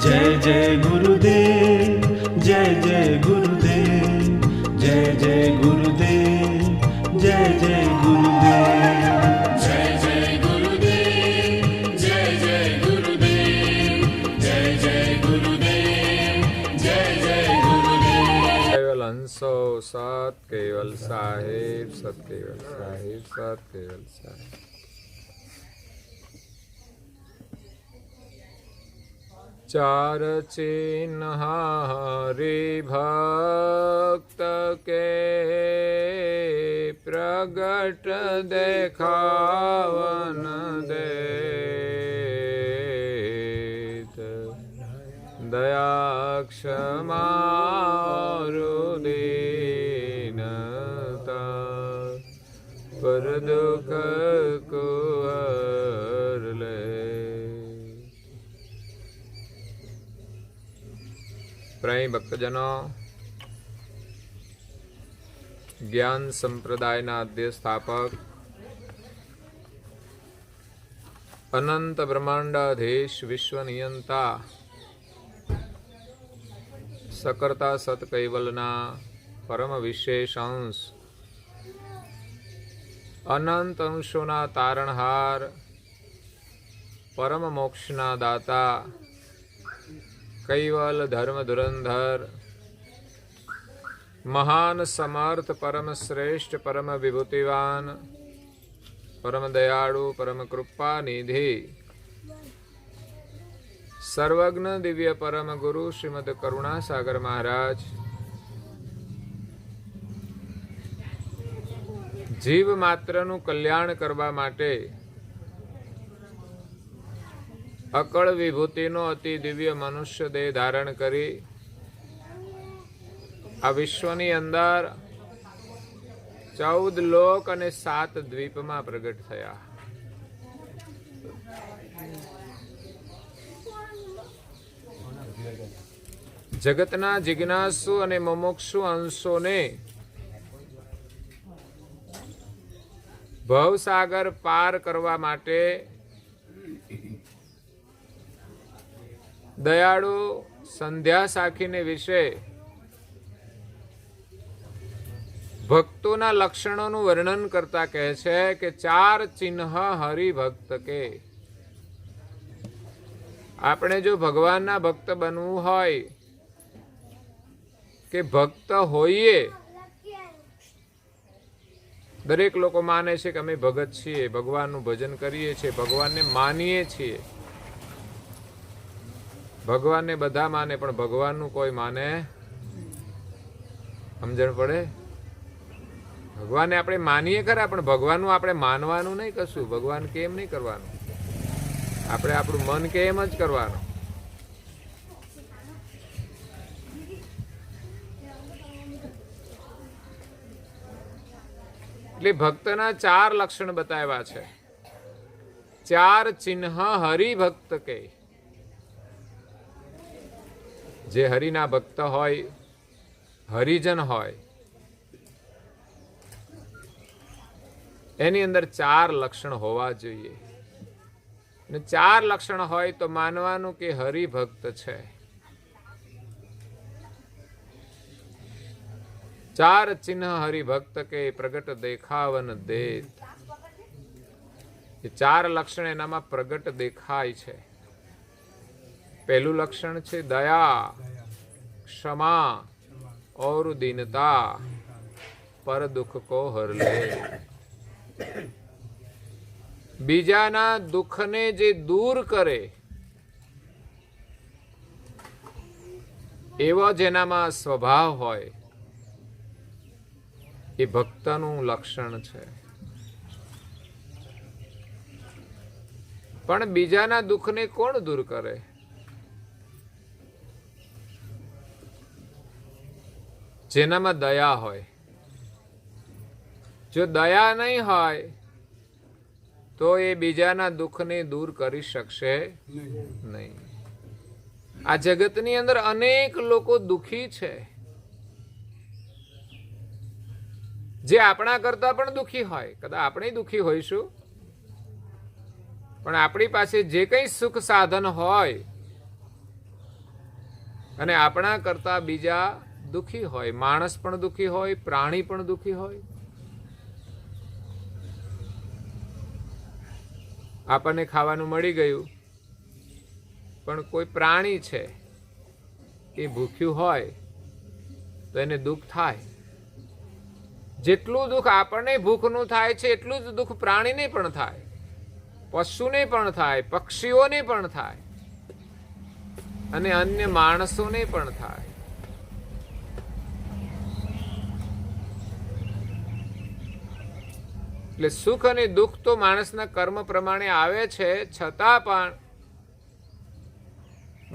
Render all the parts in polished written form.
जय जय गुरुदेव, जय जय गुरुदेव, जय जय गुरुदेव, जय जय गुरुदेव, जय जय गुरुदेव, जय जय गुरुदेव, जय जय गुरुदेव, जय जय गुरुदेव। केवल हंसो सत केवल साहेब, सत केवल साहेब, सत केवल साहेब। चार चिन्ह हरि भक्त के प्रगट देखावन देत, दया क्षमा और दीनता, पर दुख को हर ले। પ્રેમી ભક્તજનો, જ્ઞાન સંપ્રદાયના આદ્ય સ્થાપક, અનંત બ્રહ્માંડાધીશ, વિશ્વ નિયંતા, સકર્તા સત કૈવલના પરમ વિશેષ અંશ, અનંત અંશોના તારણહાર, પરમ મોક્ષના દાતા, કૈવલ ધર્મ ધુરંધર, મહાન સમર્થ, પરમ શ્રેષ્ઠ, પરમ વિભૂતિવાન, પરમ દયાળુ, પરમ કૃપા નિધિ, સર્વજ્ઞ દિવ્ય પરમ ગુરુ શ્રીમદ કરુણાસાગર મહારાજ જીવ માત્રનું કલ્યાણ કરવા માટે અકળ વિભૂતિનો અતિ દિવ્ય મનુષ્ય દેહ ધારણ કરી આ વિશ્વની અંદર 14 લોક અને 7 દ્વીપમાં પ્રગટ થયા. જગતના જિજ્ઞાસુ અને મુમુક્ષુ અંશોને ભવસાગર પાર કરવા માટે દયાળુ સંધ્યા સાખીને વિશે ભક્તોના લક્ષણોનું વર્ણન કરતા કહે છે કે 4 ચિહ્ન હરિભક્ત કે. આપણે જો ભગવાનના ભક્ત બનવું હોય કે ભક્ત હોઈએ, દરેક લોકો માને છે કે અમે ભગત છીએ, ભગવાનનું ભજન કરીએ છીએ, ભગવાનને માનીએ છીએ. ભગવાનને બધા માને પણ ભગવાનનું કોઈ માને? સમજણ પડે? ભગવાનને આપણે માનીએ ખરા, પણ ભગવાનનું આપણે માનવાનું નહીં કશું. ભગવાન કેમ નહીં કરવાનું, આપણે આપણું મન કે એમ જ કરવાનું. એટલે ભક્તના 4 લક્ષણ બતાવ્યા છે. 4 ચિહ્ન હરિભક્ત કે. જે હરિના ભક્ત હોય, હરિજન હોય, એની અંદર 4 લક્ષણ હોવા જોઈએ. અને 4 લક્ષણ હોય તો માનવાનું કે હરિભક્ત છે. 4 ચિહ્ન હરિભક્ત કે પ્રગટ દેખાવન દેત. એ 4 લક્ષણ એનામાં પ્રગટ દેખાય છે. પહેલું લક્ષણ છે દયા, ક્ષમા और दीनता, पर दुख को हर ले. બીજાના દુઃખને જે દૂર કરે એવો જેનામાં સ્વભાવ હોય એ ભક્તનું લક્ષણ છે. પણ બીજાના દુઃખને કોણ દૂર કરે? જેનામાં દયા હોય. જો દયા નહીં હોય તો એ બીજાના દુઃખને દૂર કરી શકશે નહીં. આ જગતની અંદર અનેક લોકો દુઃખી છે, જે આપણા કરતા પણ દુઃખી હોય. કદાચ આપણે દુઃખી હોઈશું, પણ આપણી પાસે જે કંઈ સુખ સાધન હોય અને આપણા કરતા બીજા દુઃખી હોય, માણસ પણ દુઃખી હોય, પ્રાણી પણ દુઃખી હોય. આપણને ખાવાનું મળી ગયું, પણ કોઈ પ્રાણી છે એ ભૂખ્યું હોય તો એને દુઃખ થાય. જેટલું દુઃખ આપણને ભૂખનું થાય છે એટલું જ દુઃખ પ્રાણીને પણ થાય, પશુને પણ થાય, પક્ષીઓને પણ થાય અને અન્ય માણસોને પણ થાય. એટલે સુખ અને દુઃખ તો માણસના કર્મ પ્રમાણે આવે છે, છતાં પણ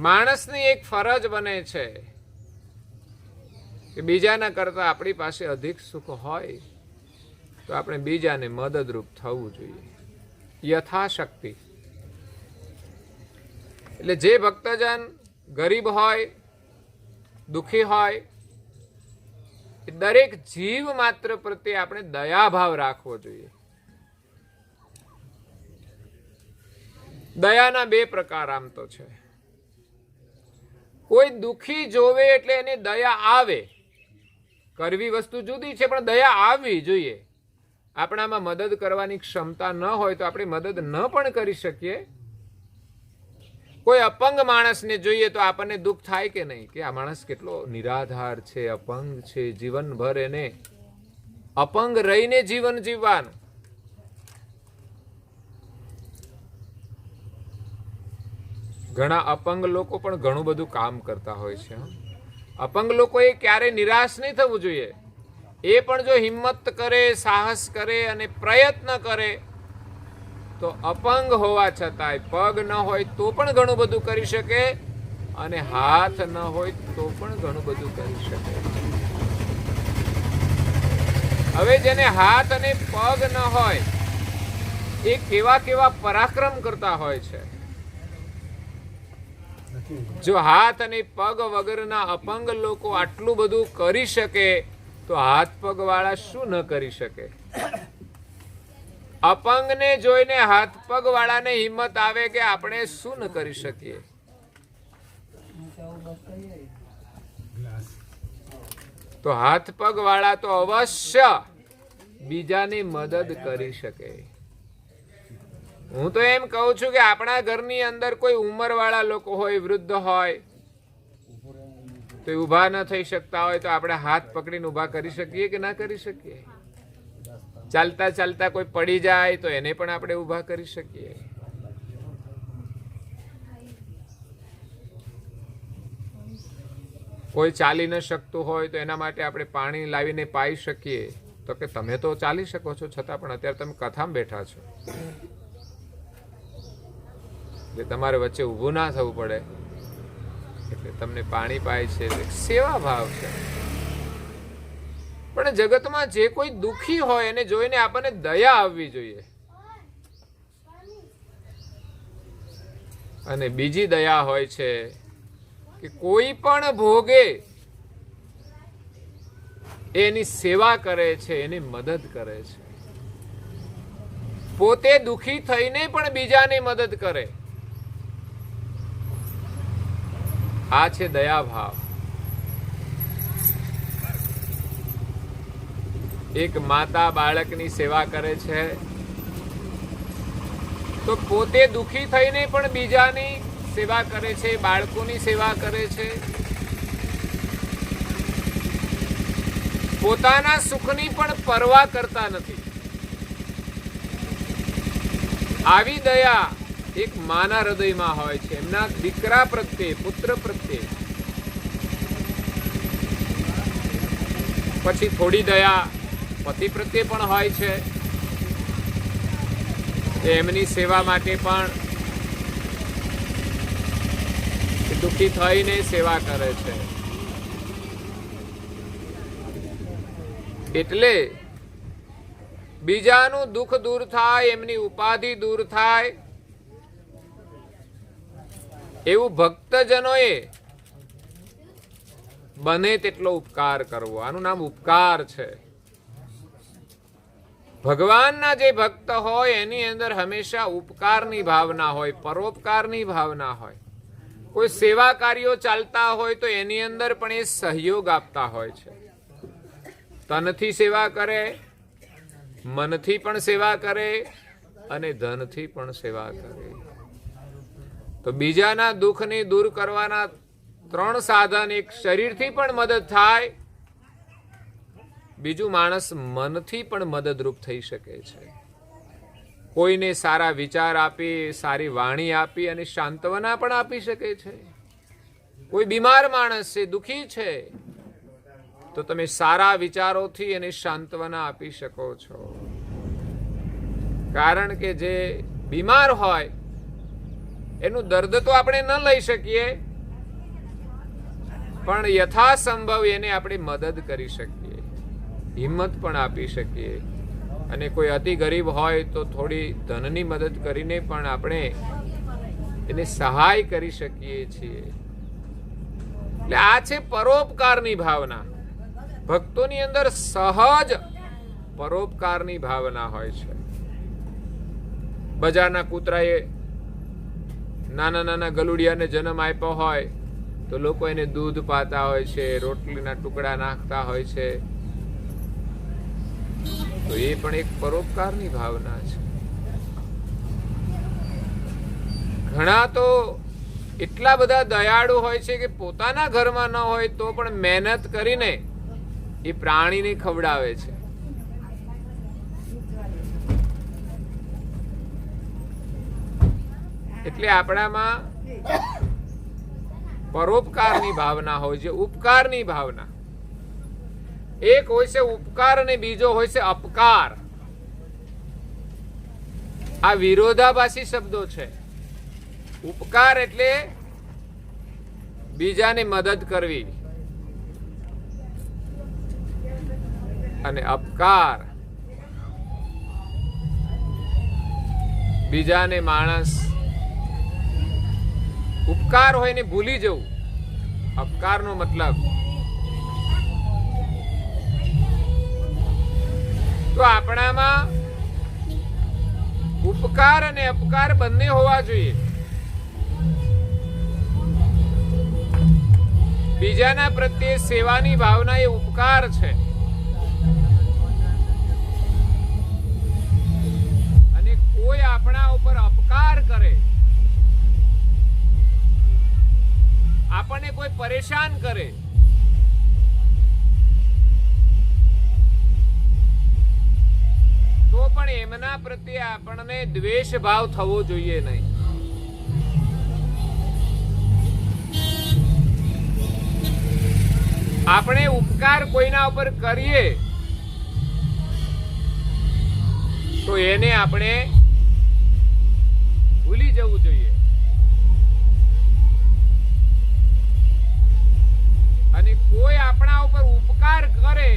માણસની એક ફરજ બને છે કે બીજાના કરતા આપણી પાસે અધિક સુખ હોય તો આપણે બીજાને મદદરૂપ થવું જોઈએ યથાશક્તિ. એટલે જે ભક્તજન ગરીબ હોય, દુઃખી હોય, દરેક જીવ માત્ર પ્રત્યે આપણે દયાભાવ રાખવો જોઈએ. દયાના બે પ્રકાર આમ તો છે. કોઈ દુઃખી જોવે એટલે એને દયા આવે, કરવી વસ્તુ જુદી છે, પણ દયા આવવી જોઈએ. આપણામાં મદદ કરવાની ક્ષમતા ન હોય તો આપણે મદદ ન પણ કરી શકીએ. કોઈ અપંગ માણસને જોઈએ તો આપણને દુઃખ થાય કે નહીં, કે આ માણસ કેટલો નિરાધાર છે, અપંગ છે, જીવનભર એને અપંગ રહીને જીવન જીવવાનું. ઘણા અપંગ લોકો પણ ઘણું બધું કામ કરતા હોય છે. અપંગ લોકોએ ક્યારે નિરાશ નહીં થવું જોઈએ. એ પણ જો હિંમત કરે, સાહસ કરે અને પ્રયત્ન કરે તો અપંગ હોવા છતાંય પગ ન હોય તો પણ ઘણું બધું કરી શકે અને હાથ ન હોય તો પણ ઘણું બધું કરી શકે. હવે જેને હાથ અને પગ ન હોય એ કેવા કેવા પરાક્રમ કરતા હોય છે. જો હાથ અને પગ વગરના અપંગ લોકો આટલું બધું કરી શકે તો હાથ પગ વાળા શું ન કરી શકે? અપંગને જોઈને હાથ પગ વાળાને હિંમત આવે કે આપણે શું ન કરી શકીએ. તો હાથ પગ વાળા તો અવશ્ય બીજાની મદદ કરી શકે. હું તો એમ કહું છું કે આપણા ઘરની અંદર કોઈ ઉંમરવાળા લોકો હોય, વૃદ્ધ હોય, તો ઊભા ન થઈ શકતા હોય તો આપણે હાથ પકડીને ઊભા કરી શકીએ કે ના કરી શકીએ? ચાલતા ચાલતા કોઈ પડી જાય તો એને પણ આપણે ઊભા કરી શકીએ. કોઈ ચાલી ન શકતું હોય તો એના માટે આપણે પાણી લાવીને પાઈ શકીએ. તો કે તમે તો ચાલી શકો છો, છતાં પણ અત્યારે તમે કથામાં બેઠા છો એટલે તમારે વચ્ચે ઊભું ના થવું પડે એટલે તમને પાણી પાય છે. સેવા ભાવ છે. પણ જગતમાં જે કોઈ દુઃખી હોય એને જોઈને આપણને દયા આવવી જોઈએ. અને બીજી દયા હોય છે કે કોઈ પણ ભોગે એની સેવા કરે છે, એની મદદ કરે છે. પોતે દુઃખી થઈને પણ બીજાની મદદ કરે. આ છે દયા ભાવ. એક માતા બાળકની સેવા કરે છે તો પોતે દુઃખી થઈને પણ બીજાની સેવા કરે છે, બાળકોની સેવા કરે છે. પોતાના સુખની પણ પરવા કરતા નથી. આવી દયા એક માના હૃદયમાં હોય છે, એમના દીકરા પ્રત્યે, પુત્ર પ્રત્યે. પછી થોડી દયા પતિ પ્રત્યે પણ હોય છે. એમની સેવા માટે પણ દુઃખી થઈને સેવા કરે છે. એટલે બીજાનું દુઃખ દૂર થાય, એમની ઉપાધિ દૂર થાય એવું ભક્તજનોએ બને તેટલો ઉપકાર કરવો. આનું નામ ઉપકાર છે. ભગવાનના જે ભક્ત હોય એની અંદર હંમેશા ઉપકારની ભાવના હોય, પરોપકારની ભાવના હોય. કોઈ સેવા કાર્યો ચાલતા હોય તો એની અંદર પણ એ સહયોગ આપતા હોય છે. તનથી સેવા કરે, મનથી પણ સેવા કરે અને ધનથી પણ સેવા કરે. તો બીજાના દુઃખને દૂર કરવાના 3 સાધન. એક શરીરથી પણ મદદ થાય, બીજું માણસ મનથી પણ મદદરૂપ થઈ શકે છે. કોઈને સારા વિચાર આપી, સારી વાણી આપી અને સાંત્વના પણ આપી શકે છે. કોઈ બીમાર માણસ છે, દુઃખી છે, તો તમે સારા વિચારોથી એને સાંત્વના આપી શકો છો. કારણ કે જે બીમાર હોય એનું દર્દ તો આપણે ન લઈ શકીએ, પણ યથાસંભવ એને આપણે મદદ કરી શકીએ, હિંમત પણ આપી શકીએ. અને કોઈ અતિ ગરીબ હોય તો થોડી ધનની મદદ કરીને પણ આપણે એને સહાય કરી શકીએ છીએ. એટલે આ છે પરોપકારની ભાવના. ભક્તોની અંદર સહજ પરોપકારની ભાવના હોય છે. બજારના કૂતરાએ નાના નાના ગલુડિયાને જન્મ આપ્યો હોય તો લોકો એને દૂધ પાતા હોય છે, રોટલીના ટુકડા નાખતા હોય છે. તો એ પણ એક પરોપકારની ભાવના છે. ઘણા તો એટલા બધા દયાળુ હોય છે કે પોતાના ઘરમાં ન હોય તો પણ મહેનત કરીને એ પ્રાણીને ખવડાવે છે. એટલે આપણામાં પરોપકારની ભાવના હોય છે, ઉપકારની ભાવના. એક હોય છે ઉપકાર અને બીજો હોય છે અપકાર. આ વિરોધાભાસી શબ્દો છે. ઉપકાર એટલે બીજાને મદદ કરવી અને અપકાર બીજાને માણસ ઉપકાર હોય ને ભૂલી જવું. અપકારનો મતલબ તો આપણામાં ઉપકાર અને અપકાર બંને હોવા જોઈએ. બીજાના પ્રત્યે સેવાની ભાવના એ ઉપકાર છે. અને કોઈ આપણા ઉપર અપકાર કરે, આપણને કોઈ પરેશાન કરે, તો પણ એમના પ્રત્યે આપણને દ્વેષ ભાવ થવો જોઈએ નહીં. આપણે ઉપકાર કોઈના ઉપર કરીએ તો એને આપણે ભૂલી જવું જોઈએ. અને કોઈ આપણા ઉપર ઉપકાર કરે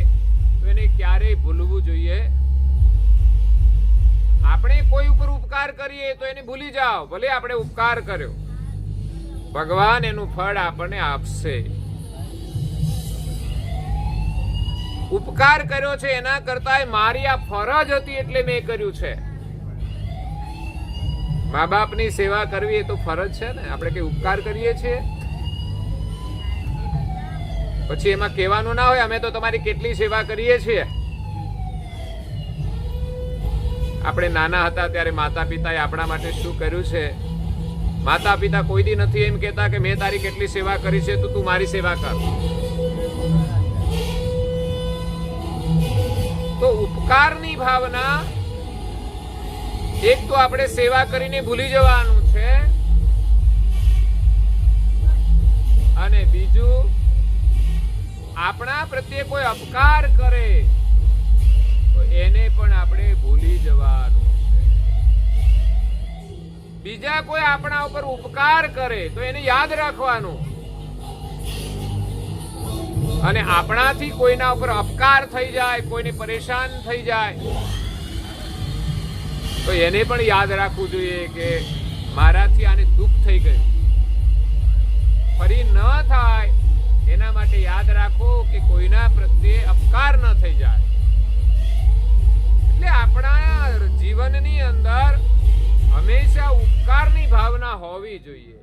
તો એને ક્યારેય ભૂલવું જોઈએ. આપણે કોઈ ઉપર ઉપકાર કરીએ તો એને ભૂલી જાઓ, ભલે આપણે ઉપકાર કર્યો, ભગવાન એનું ફળ આપણને આપશે. ઉપકાર કર્યો છે એના કરતા મારી આ ફરજ હતી એટલે મેં કર્યું છે. મા બાપની સેવા કરવી એ તો ફરજ છે ને. આપણે કઈ ઉપકાર કરીએ છીએ પછી એમાં કહેવાનું ના હોય અમે તો તમારી કેટલી સેવા કરીએ છીએ. આપણે નાના હતા ત્યારે માતા પિતાએ આપણા માટે શું કર્યું છે. માતા પિતા કોઈ દી નથી એમ કહેતા કે મેં તારી કેટલી સેવા કરી છે તો તું મારી સેવા કર. તો ઉપકારની ભાવના, એક તો આપણે સેવા કરીને ભૂલી જવાનું છે, અને બીજું આપણા પ્રત્યે કોઈ અપકાર કરે તો એને પણ આપણે ભૂલી જવાનું છે. બીજા કોઈ આપણા ઉપર ઉપકાર કરે તો એને યાદ રાખવાનું, અને આપણાથી કોઈના ઉપર અપકાર થઈ જાય, કોઈને પરેશાન થઈ જાય તો એને પણ યાદ રાખવું જોઈએ કે મારાથી આને દુઃખ થઈ ગયું, ફરી ન થાય એના માટે યાદ રાખો કે કોઈના પ્રત્યે અપકાર ન થઈ જાય. એટલે આપણા જીવનની અંદર હંમેશા ઉપકારની ભાવના હોવી જોઈએ.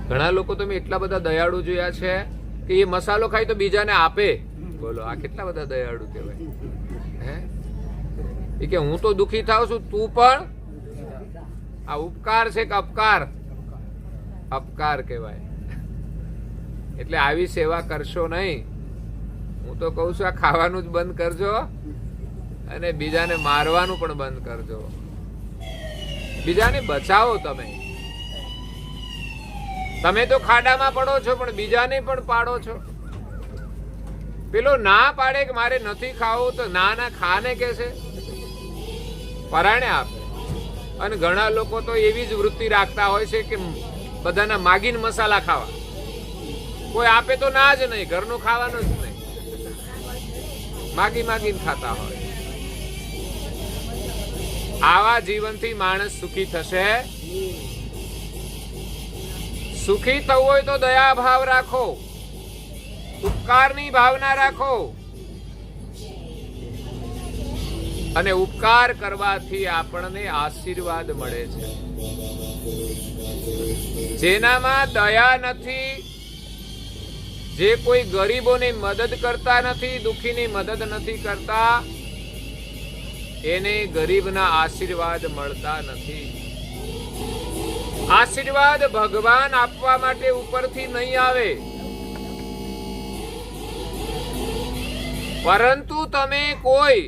ઘણા લોકો તમે એટલા બધા દયાળુ જોયા છે કે એ મસાલો ખાય તો બીજાને આપે. બોલો, આ કેટલા બધા દયાળુ કહેવાય. હે એ કે હું તો દુખી થાવ છું, તું પણ. આ ઉપકાર છે કે અપકાર? અપકાર કહેવાય. એટલે આવી સેવા કરશો નહીં. હું તો કહું છું, આ ખાવાનું જ બંધ કરજો અને બીજાને મારવાનું પણ બંધ કરજો. બીજાને બચાવો. તમે તો ખાડામાં પડો છો, પણ બીજાને પણ પાડો છો. પેલો ના પાડે કે મારે નથી ખાવું, તો ના ના ખાને કે છે, પરાણે આપે. અને ઘણા લોકો તો એવી જ વૃત્તિ રાખતા હોય છે કે બધાના માગીને મસાલા ખાવા. કોઈ આપે તો ના જ નહીં, ઘરનું ખાવાનું જ નહીં, માગીને ખાતા હોય. આવા જીવનથી માણસ સુખી થશે? સુખી થવું હોય તો દયા ભાવ રાખો, ઉપકારની ભાવના રાખો. અને ઉપકાર કરવાથી આપણને આશીર્વાદ મળે છે. જેનામાં દયા નથી, જે કોઈ ગરીબોની મદદ કરતા નથી, દુઃખીની મદદ નથી કરતા, એને ગરીબના આશીર્વાદ મળતા નથી. આશીર્વાદ ભગવાન આપવા માટે ઉપરથી નહીં આવે, પરંતુ તમે કોઈ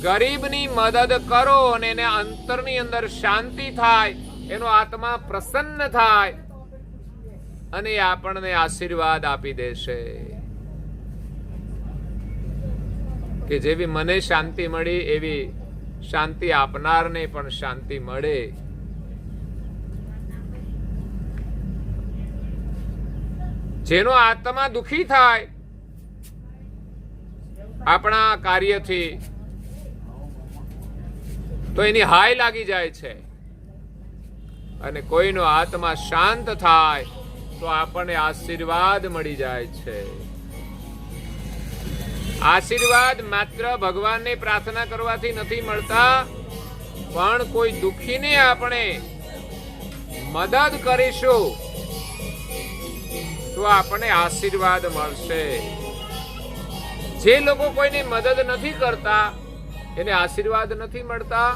ગરીબની મદદ કરો અને એને અંતરની અંદર શાંતિ થાય, એનો આત્મા પ્રસન્ન થાય અને આપણને આશીર્વાદ આપી દેશે. કે જેવી મને શાંતિ મળી એવી શાંતિ આપનારને પણ શાંતિ મળે. જેનો આત્મા દુખી થાય આપણા કાર્યથી, તો એની હાય લાગી જાય છે. અને કોઈનો આત્મા શાંત થાય તો આપણને આશીર્વાદ મળી જાય છે. આશીર્વાદ માત્ર ભગવાનને પ્રાર્થના કરવાથી નથી મળતા, પણ કોઈ દુઃખીને આપણે મદદ કરીશું તો આપણને આશીર્વાદ મળશે. જે લોકો કોઈની મદદ નથી કરતા એને આશીર્વાદ નથી મળતા.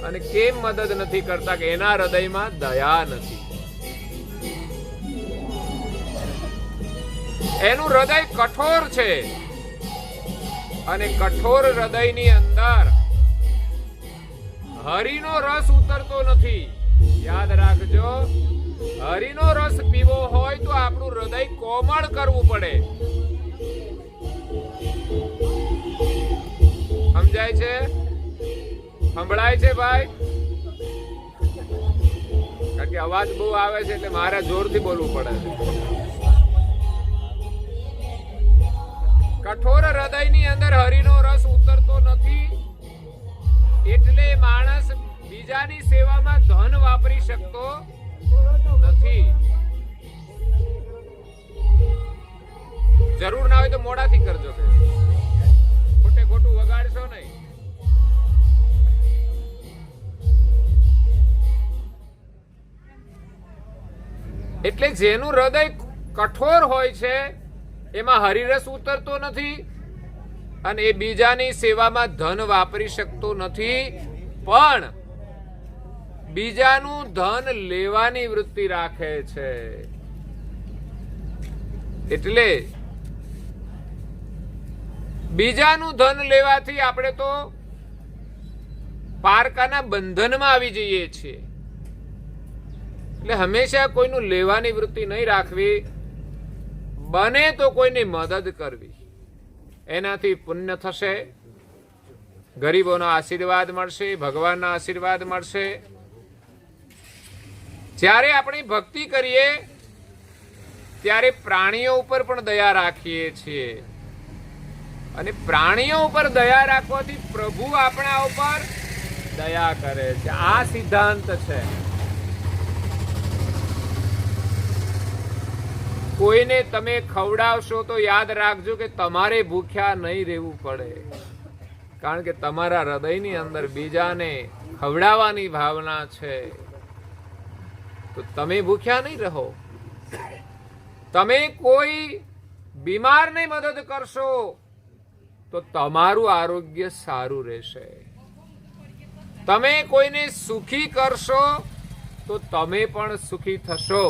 અને કેમ મદદ નથી કરતા? કે એના હૃદયમાં દયા નથી. એનું હૃદય કઠોર છે, અને કઠોર હૃદયની અંદર હરિનો રસ ઉતરતો નથી. યાદ રાખજો, હરિનો રસ પીવો હોય તો આપણું હૃદય કોમળ કરવું પડે. સમજાય છે? સંભળાય છે ભાઈ? કારણ કે અવાજ બહુ આવે છે એટલે મારે જોરથી બોલવું પડે છે. કઠોર હૃદયની અંદર હરિનો રસ ઉતરતો નથી, એટલે માણસ બીજાની સેવામાં ધન વાપરી શકતો નથી. જરૂર ના હોય તો મોડાથી કરજો, ખોટે ખોટું વગાડશો નહીં. એટલે જેનું હૃદય કઠોર હોય છે એમાં હરિરસ ઉતરતો નથી, અને એ બીજાની સેવામાં ધન વાપરી શકતો નથી, પણ બીજાનું ધન લેવાની વૃત્તિ રાખે છે. એટલે બીજાનું ધન લેવાથી આપણે તો પારકાના બંધનમાં આવી જઈએ છીએ. એટલે હંમેશા કોઈનું લેવાની વૃત્તિ નહીં રાખવી, બને તો કોઈની મદદ કરવી. એનાથી પુણ્ય થશે, ગરીબોના આશીર્વાદ મળશે, ભગવાનના આશીર્વાદ મળશે. જ્યારે આપણી ભક્તિ કરીએ ત્યારે પ્રાણીઓ ઉપર પણ દયા રાખીએ છીએ, અને પ્રાણીઓ ઉપર દયા રાખવાથી પ્રભુ આપણા ઉપર દયા કરે છે. આ સિદ્ધાંત છે. કોઈને તમે ખવડાવશો તો યાદ રાખજો કે તમારે ભૂખ્યા નહીં રહેવું પડે, કારણ કે તમારા હૃદયની અંદર બીજાને ખવડાવવાની ભાવના છે. તો તમે ભૂખ્યા નહીં રહો. તમે કોઈ બીમારની મદદ કરશો તો તમારું આરોગ્ય સારું રહેશે. તમે કોઈને સુખી કરશો તો તમે પણ સુખી થશો.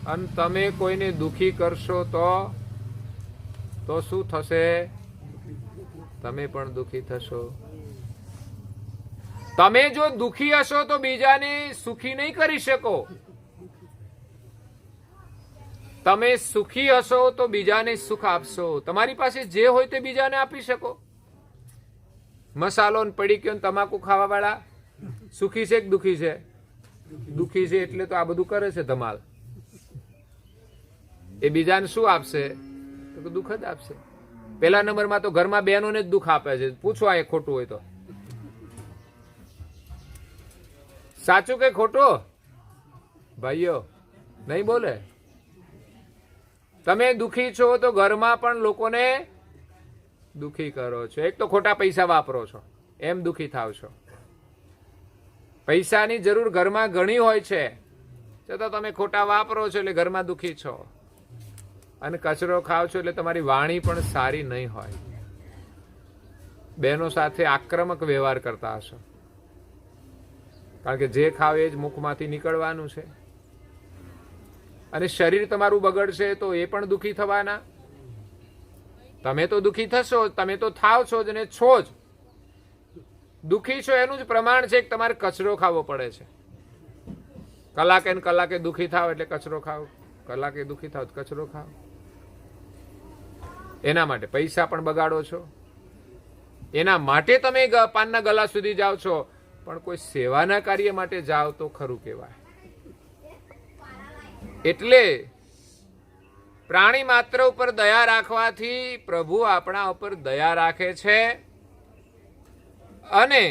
અને તમે કોઈને દુખી કરશો તો શું થશે? તમે પણ દુખી થશો. તમે જો દુખી હશો તો બીજાને સુખી નહીં કરી શકો. તમે સુખી હશો તો બીજાને સુખ આપશો. તમારી પાસે જે હોય તે બીજાને આપી શકો. મસાલો ને પડીકીઓ ને તમાકુ ખાવા વાળા સુખી છે કે દુખી છે? દુખી છે એટલે તો આ બધું કરે છે ધમાલ. એ બીજાને શું આપશે? તો દુઃખ જ આપશે. પહેલા નંબરમાં તો ઘરમાં બહેનોને જ દુઃખ આપે છે. પૂછો આ ખોટું હોય તો. સાચું કે ખોટું ભાઈઓ? નહીં બોલે. તમે દુખી છો તો ઘરમાં પણ લોકોને દુખી કરો છો. એક તો ખોટા પૈસા વાપરો છો, એમ દુખી થાવ છો. પૈસાની જરૂર ઘરમાં ઘણી હોય છે, છતાં તમે ખોટા વાપરો છો એટલે ઘરમાં દુખી છો. અને કચરો ખાવ છો એટલે તમારી વાણી પણ સારી નહીં હોય. બહેનો સાથે આક્રમક વ્યવહાર કરતા હશો, કારણ કે જે ખાવ એ જ મુખમાંથી નીકળવાનું છે. અને શરીર તમારું બગડશે તો એ પણ દુખી થવાના. તમે તો દુખી થશો, તમે તો થાવ છો જ ને છો જ. દુખી છો એનું જ પ્રમાણ છે કે તમારે કચરો ખાવો પડે છે. કલાકે ને કલાકે દુખી થાવ એટલે કચરો ખાવ, કલાકે દુખી થાવ કચરો ખાવ. એના માટે પૈસા પણ બગાડો છો. એના માટે તમે પાનના ગલા સુધી જાઓ છો, પણ કોઈ સેવાના કાર્ય માટે જાઓ તો ખરું કહેવાય. એટલે પ્રાણી માત્ર ઉપર દયા રાખવાથી પ્રભુ આપણા ઉપર દયા રાખે છે. અને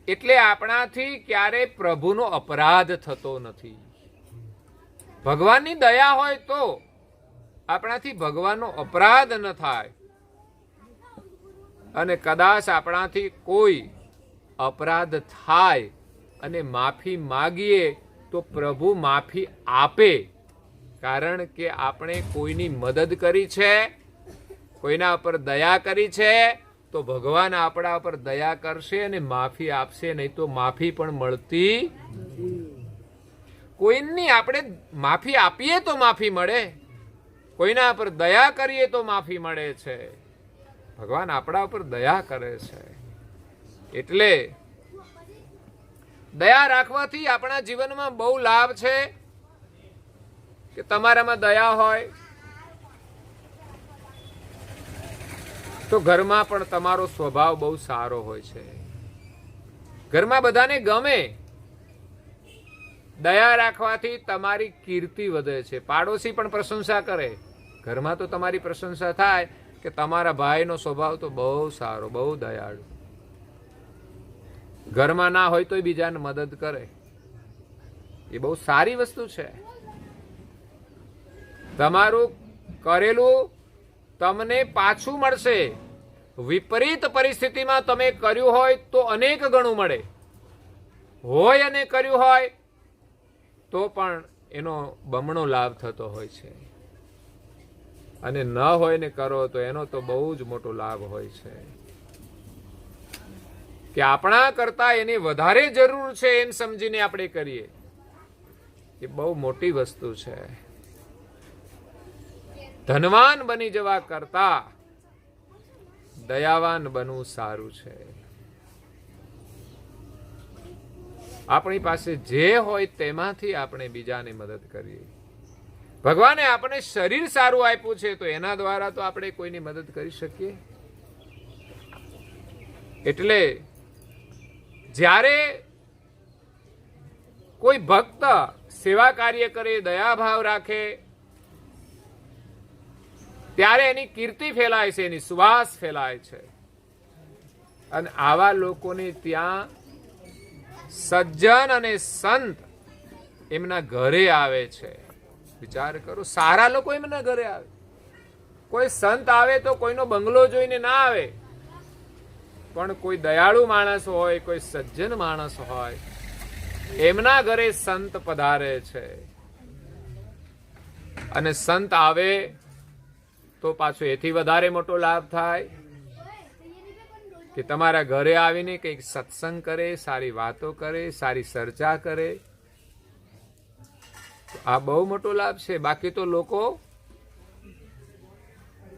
એટલે આપણાથી ક્યારે પ્રભુનો અપરાધ થતો નથી. ભગવાનની દયા હોય તો આપણાથી ભગવાનનો અપરાધ ન થાય. અને કદાચ આપણાથી કોઈ અપરાધ થાય અને માફી માગીએ તો પ્રભુ માફી આપે. કારણ કે આપણે કોઈની મદદ કરી છે, કોઈના ઉપર દયા કરી છે, તો ભગવાન આપણા ઉપર દયા કરશે અને માફી આપશે. નહીં તો માફી પણ મળતી. કોઈની આપણે માફી આપીએ તો માફી મળે, કોઈના ઉપર દયા કરીએ તો માફી મળે છે. ભગવાન આપણા ઉપર દયા કરે છે. એટલે દયા રાખવાથી આપણા જીવનમાં બહુ લાભ છે. કે તમારામાં દયા હોય તો ઘરમાં પણ તમારો સ્વભાવ બહુ સારો હોય છે. ઘરમાં બધાને ગમે. દયા રાખવાથી તમારી કીર્તિ વધે છે. પાડોશી પણ પ્રશંસા કરે. ઘરમાં તો તમારી પ્રશંસા થાય કે તમારા ભાઈનો સ્વભાવ તો બહુ સારો, બહુ દયાળુ. ઘરમાં ના હોય તો બીજાને મદદ કરે. એ બહુ સારી વસ્તુ છે. તમારું કરેલું તમને પાછું મળશે. વિપરીત પરિસ્થિતિમાં તમે કર્યું હોય તો અનેક ગણું મળે. હોય અને કર્યું હોય તો પણ એનો બમણો લાભ થતો હોય છે. અને ન હોય ને કરો તો એનો તો બહુ જ મોટો લાભ હોય છે. કે આપણા કરતા એને વધારે જરૂર છે એમ સમજીને આપણે કરીએ, એ બહુ મોટી વસ્તુ છે. ધનવાન બની જવા કરતા દયાવાન બનવું સારું છે. આપણી પાસે જે હોય તેમાંથી આપણે બીજાને મદદ કરીએ. ભગવાને આપણે શરીર સારું આપ્યું છે તો એના દ્વારા તો આપણે કોઈની મદદ કરી શકીએ. એટલે જ્યારે કોઈ ભક્ત સેવા કાર્ય કરે, દયાભાવ રાખે, ત્યારે એની કીર્તિ ફેલાય છે, એની સુવાસ ફેલાય છે. અને આવા લોકોને ત્યાં સજ્જન અને સંત એમના ઘરે આવે છે. વિચાર કરો, સારા લોકો એમના ઘરે આવે. કોઈ સંત આવે તો કોઈનો બંગલો જોઈને ના આવે, પણ કોઈ દયાળુ માણસ હોય, કોઈ સજ્જન માણસ હોય એમના ઘરે સંત પધારે છે. અને સંત આવે તો પાછો એથી વધારે મોટો લાભ થાય કે તમારા ઘરે આવીને કંઈક સત્સંગ કરે, સારી વાતો કરે, સારી ચર્ચા કરે. આ બહુ મોટો લાભ છે. બાકી તો લોકો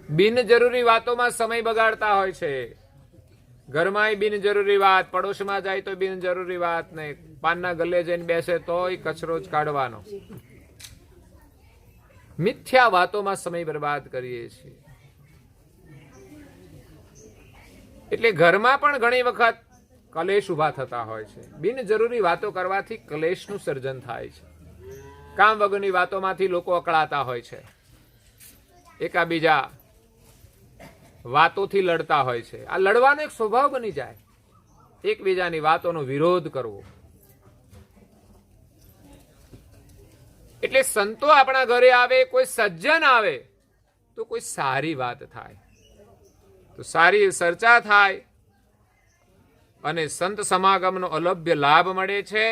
બિનજરૂરી વાતોમાં સમય બગાડતા હોય છે. ઘરમાં બિનજરૂરી વાત, પડોશમાં જાય તો બિનજરૂરી વાત, ને પાનના ગલ્લે જઈને બેસે તોય કચરો જ કાઢવાનો. મિથ્યા વાતોમાં સમય બરબાદ કરીએ છીએ. એટલે ઘરમાં પણ ઘણી વખત કલેશ ઉભા થતા હોય છે. બિનજરૂરી વાતો કરવાથી કલેશનું સર્જન થાય છે. કામ વગરની વાતોમાંથી લોકો અકળાતા હોય છે. એકાબીજા વાતોથી લડતા હોય છે. આ લડવાનો એક સ્વભાવ બની જાય, એકબીજાની વાતોનો વિરોધ કરવો. એટલે સંતો આપણા ઘરે આવે, કોઈ સજ્જન આવે તો કોઈ સારી વાત થાય, તો સારી ચર્ચા થાય અને સંત સમાગમનો અલભ્ય લાભ મળે છે.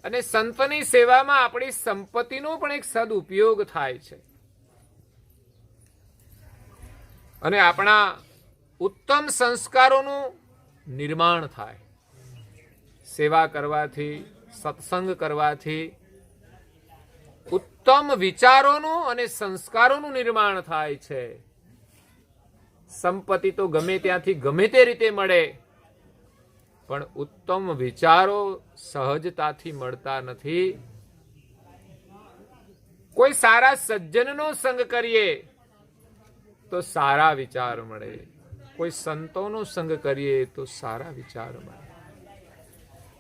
અને સંતની સેવામાં આપણી સંપત્તિનો પણ એક સદુપયોગ થાય છે. અને આપણા ઉત્તમ સંસ્કારોનું નિર્માણ થાય. સેવા કરવાથી, સત્સંગ કરવાથી ઉત્તમ વિચારોનું અને સંસ્કારોનું નિર્માણ થાય છે. સંપત્તિ તો ગમે ત્યાંથી ગમે તે રીતે મળે, પણ ઉત્તમ વિચારો સહજતાથી મળતા નથી. કોઈ સારા સજ્જનનો સંગ કરીએ તો સારા વિચાર મળે, કોઈ સંતોનો સંગ કરીએ તો સારા વિચાર મળે,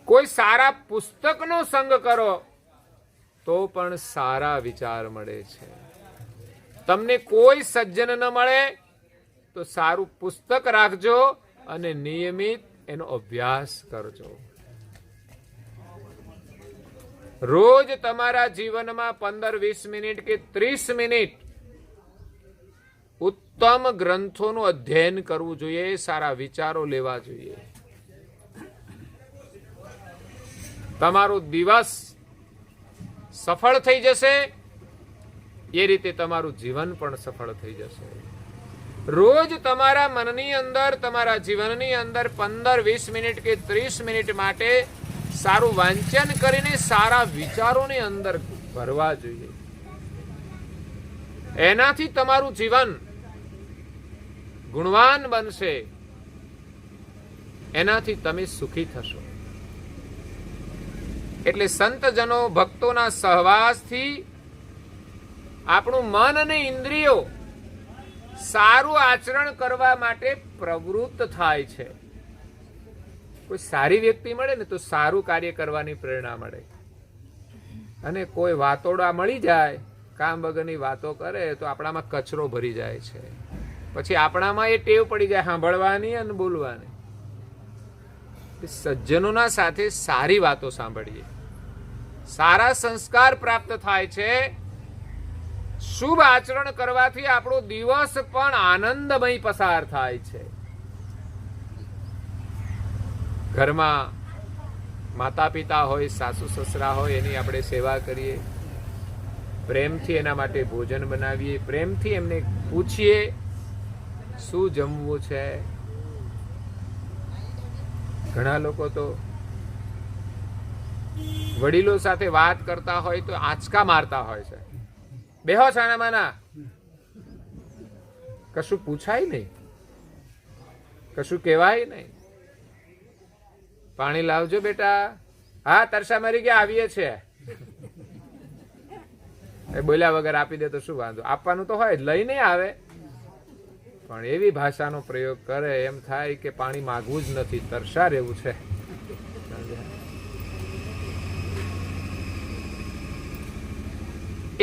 કોઈ સારા પુસ્તકનો સંગ કરો તો પણ સારા વિચાર મળે છે. તમને કોઈ સજ્જન ન મળે તો સારું પુસ્તક રાખજો અને નિયમિત એનો અભ્યાસ કરજો. રોજ તમારા જીવનમાં 15-20 મિનિટ કે 30 મિનિટ ઉત્તમ ગ્રંથોનું અધ્યયન કરવું જોઈએ, સારા વિચારો લેવા જોઈએ. તમારો દિવસ સફળ થઈ જશે, એ રીતે તમારું જીવન પણ સફળ થઈ જશે. રોજ તમારા મનની અંદર, તમારા જીવનની અંદર 15-20 મિનિટ કે 30 મિનિટ માટે સારું વાંચન કરીને સારા વિચારોની અંદર ભરવા જોઈએ. એનાથી તમારું જીવન ગુણવાન બનશે, એનાથી તમે સુખી થશો. એટલે સંતજનો, ભક્તોના સહવાસથી આપણું મન અને ઇન્દ્રિયો સારું આચરણ કરવા માટે પ્રવૃત્ત થાય છે. કોઈ સારી વ્યક્તિ મળે ને તો સારું કાર્ય કરવાની પ્રેરણા મળે. અને કોઈ વાતોડા મળી જાય, કામ વગરની વાતો કરે તો આપણામાં કચરો ભરી જાય છે. પછી આપણામાં એ ટેવ પડી જાય સાંભળવાની અને બોલવાની. સજ્જનોના સાથે સારી વાતો સાંભળીએ, સારા સંસ્કાર પ્રાપ્ત થાય છે. શુભ આચરણ કરવાથી આપણો દિવસ પણ આનંદમય પસાર થાય છે. ઘરમાં માતા પિતા હોય, સાસુ સસરા હોય, એની આપણે સેવા કરીએ, પ્રેમથી એના માટે ભોજન બનાવીએ, પ્રેમથી એમને પૂછીએ શું જમવું છે. ઘણા લોકો તો વડીલો સાથે વાત કરતા હોય તો આંચકા મારતા હોય છે. બેહો છાનામાના, કશું પૂછાય નહીં, કશું કહેવાય નહીં. પાણી લાવજો બેટા. હા, તરસા મરી ગયા, આવીએ છે. એ બોલ્યા વગર આપી દે તો શું વાંધો? આપવાનું તો હોય, લઈને આવે. પણ એવી ભાષાનો પ્રયોગ કરે એમ થાય કે પાણી માગવું જ નથી, તરસા રહેવું છે.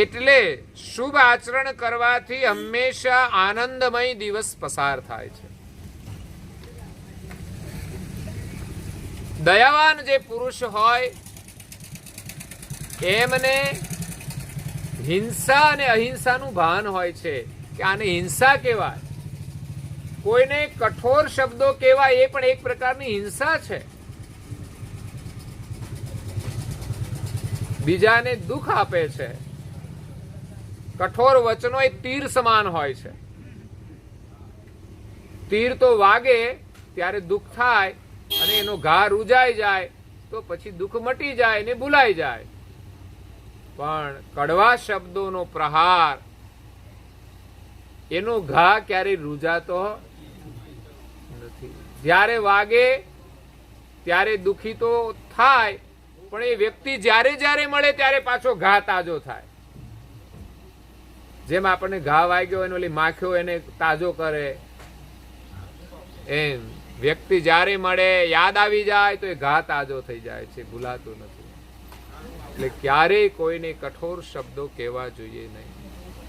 એટલે શુભ આચરણ કરવાથી હંમેશા આનંદમય દિવસ પસાર થાય છે. દયાવાન જે પુરુષ હોય એમને હિંસા અને અહિંસાનું ભાન હોય છે કે આને હિંસા કહેવાય. કોઈને કઠોર શબ્દો કહેવાય, એ પણ એક પ્રકારની હિંસા છે. બીજાને દુઃખ આપે છે. કઠોર વચનો એ તીર સમાન હોય છે. તીર તો વાગે ત્યારે દુઃખ થાય અને એનો ઘા રૂજાઈ જાય તો પછી દુઃખ મટી જાય ને ભૂલાઈ જાય. પણ કડવા શબ્દોનો પ્રહાર એનો ઘા ક્યારેય રૂજાતો નથી. જ્યારે વાગે ત્યારે દુઃખી તો થાય, પણ એ વ્યક્તિ જ્યારે જ્યારે મળે ત્યારે પાછો ઘા તાજો થાય. જેમ આપણને ઘા વાગ્યો એને ઓલી માખ્યો એને તાજો કરે, એમ વ્યક્તિ જ્યારે મળે યાદ આવી જાય તો એ ઘા તાજો થઈ જાય છે, ભૂલાતો નથી. એટલે ક્યારેય કોઈને કઠોર શબ્દો કહેવા જોઈએ નહીં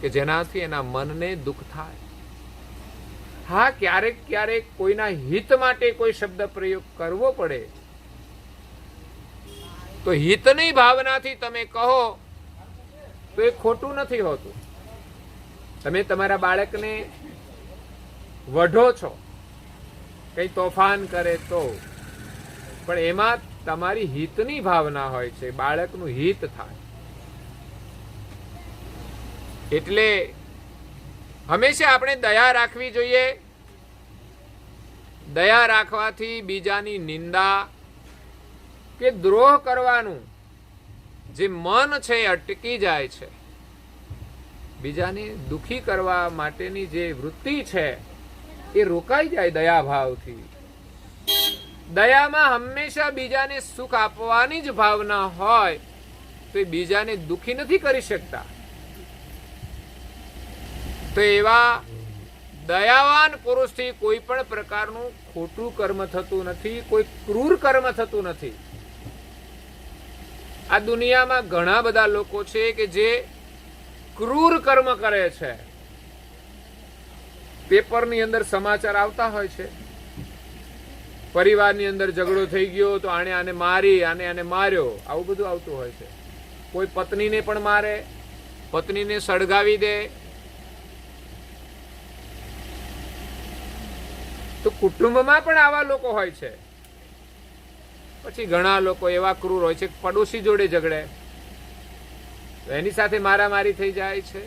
કે જેનાથી એના મનને દુઃખ થાય. હા, ક્યારેક ક્યારેક કોઈના હિત માટે કોઈ શબ્દ પ્રયોગ કરવો પડે તો હિતની ભાવનાથી તમે કહો તો એ ખોટું નથી હોતું. તમે તમારા બાળકને વઢો છો, કઈ તોફાન કરે તો, પણ એમાં તમારી હિતની ભાવના હોય છે, બાળકનું હિત થાય. એટલે હંમેશા આપણે દયા રાખવી જોઈએ. દયા રાખવાથી બીજાની નિંદા કે દ્રોહ કરવાનું જે મન છે એ અટકી જાય છે. બીજાને દુખી કરવા માટેની જે વૃત્તિ છે એ રોકાઈ જાય દયાભાવથી. દયામાં હંમેશા બીજાને સુખ આપવાની જ ભાવના હોય તો એ બીજાને દુખી નથી કરી શકતા. તો એવા દયાવાન પુરુષથી કોઈ પણ પ્રકારનું ખોટું કર્મ થતું નથી, કોઈ ક્રૂર કર્મ થતું નથી. આ દુનિયામાં ઘણા બધા લોકો છે કે જે ક્રૂર કર્મ કરે છે. પેપરની અંદર સમાચાર આવતા હોય છે, પરિવારની અંદર ઝઘડો થઈ ગયો તો આને મારી, આને માર્યો, આવું બધું આવતું હોય છે. કોઈ પત્નીને પણ મારે, પત્નીને સળગાવી દે. તો કુટુંબમાં પણ આવા લોકો હોય છે. પછી ઘણા લોકો એવા ક્રૂર હોય છે, પડોશી જોડે ઝઘડે તો એની સાથે મારામારી થઈ જાય છે.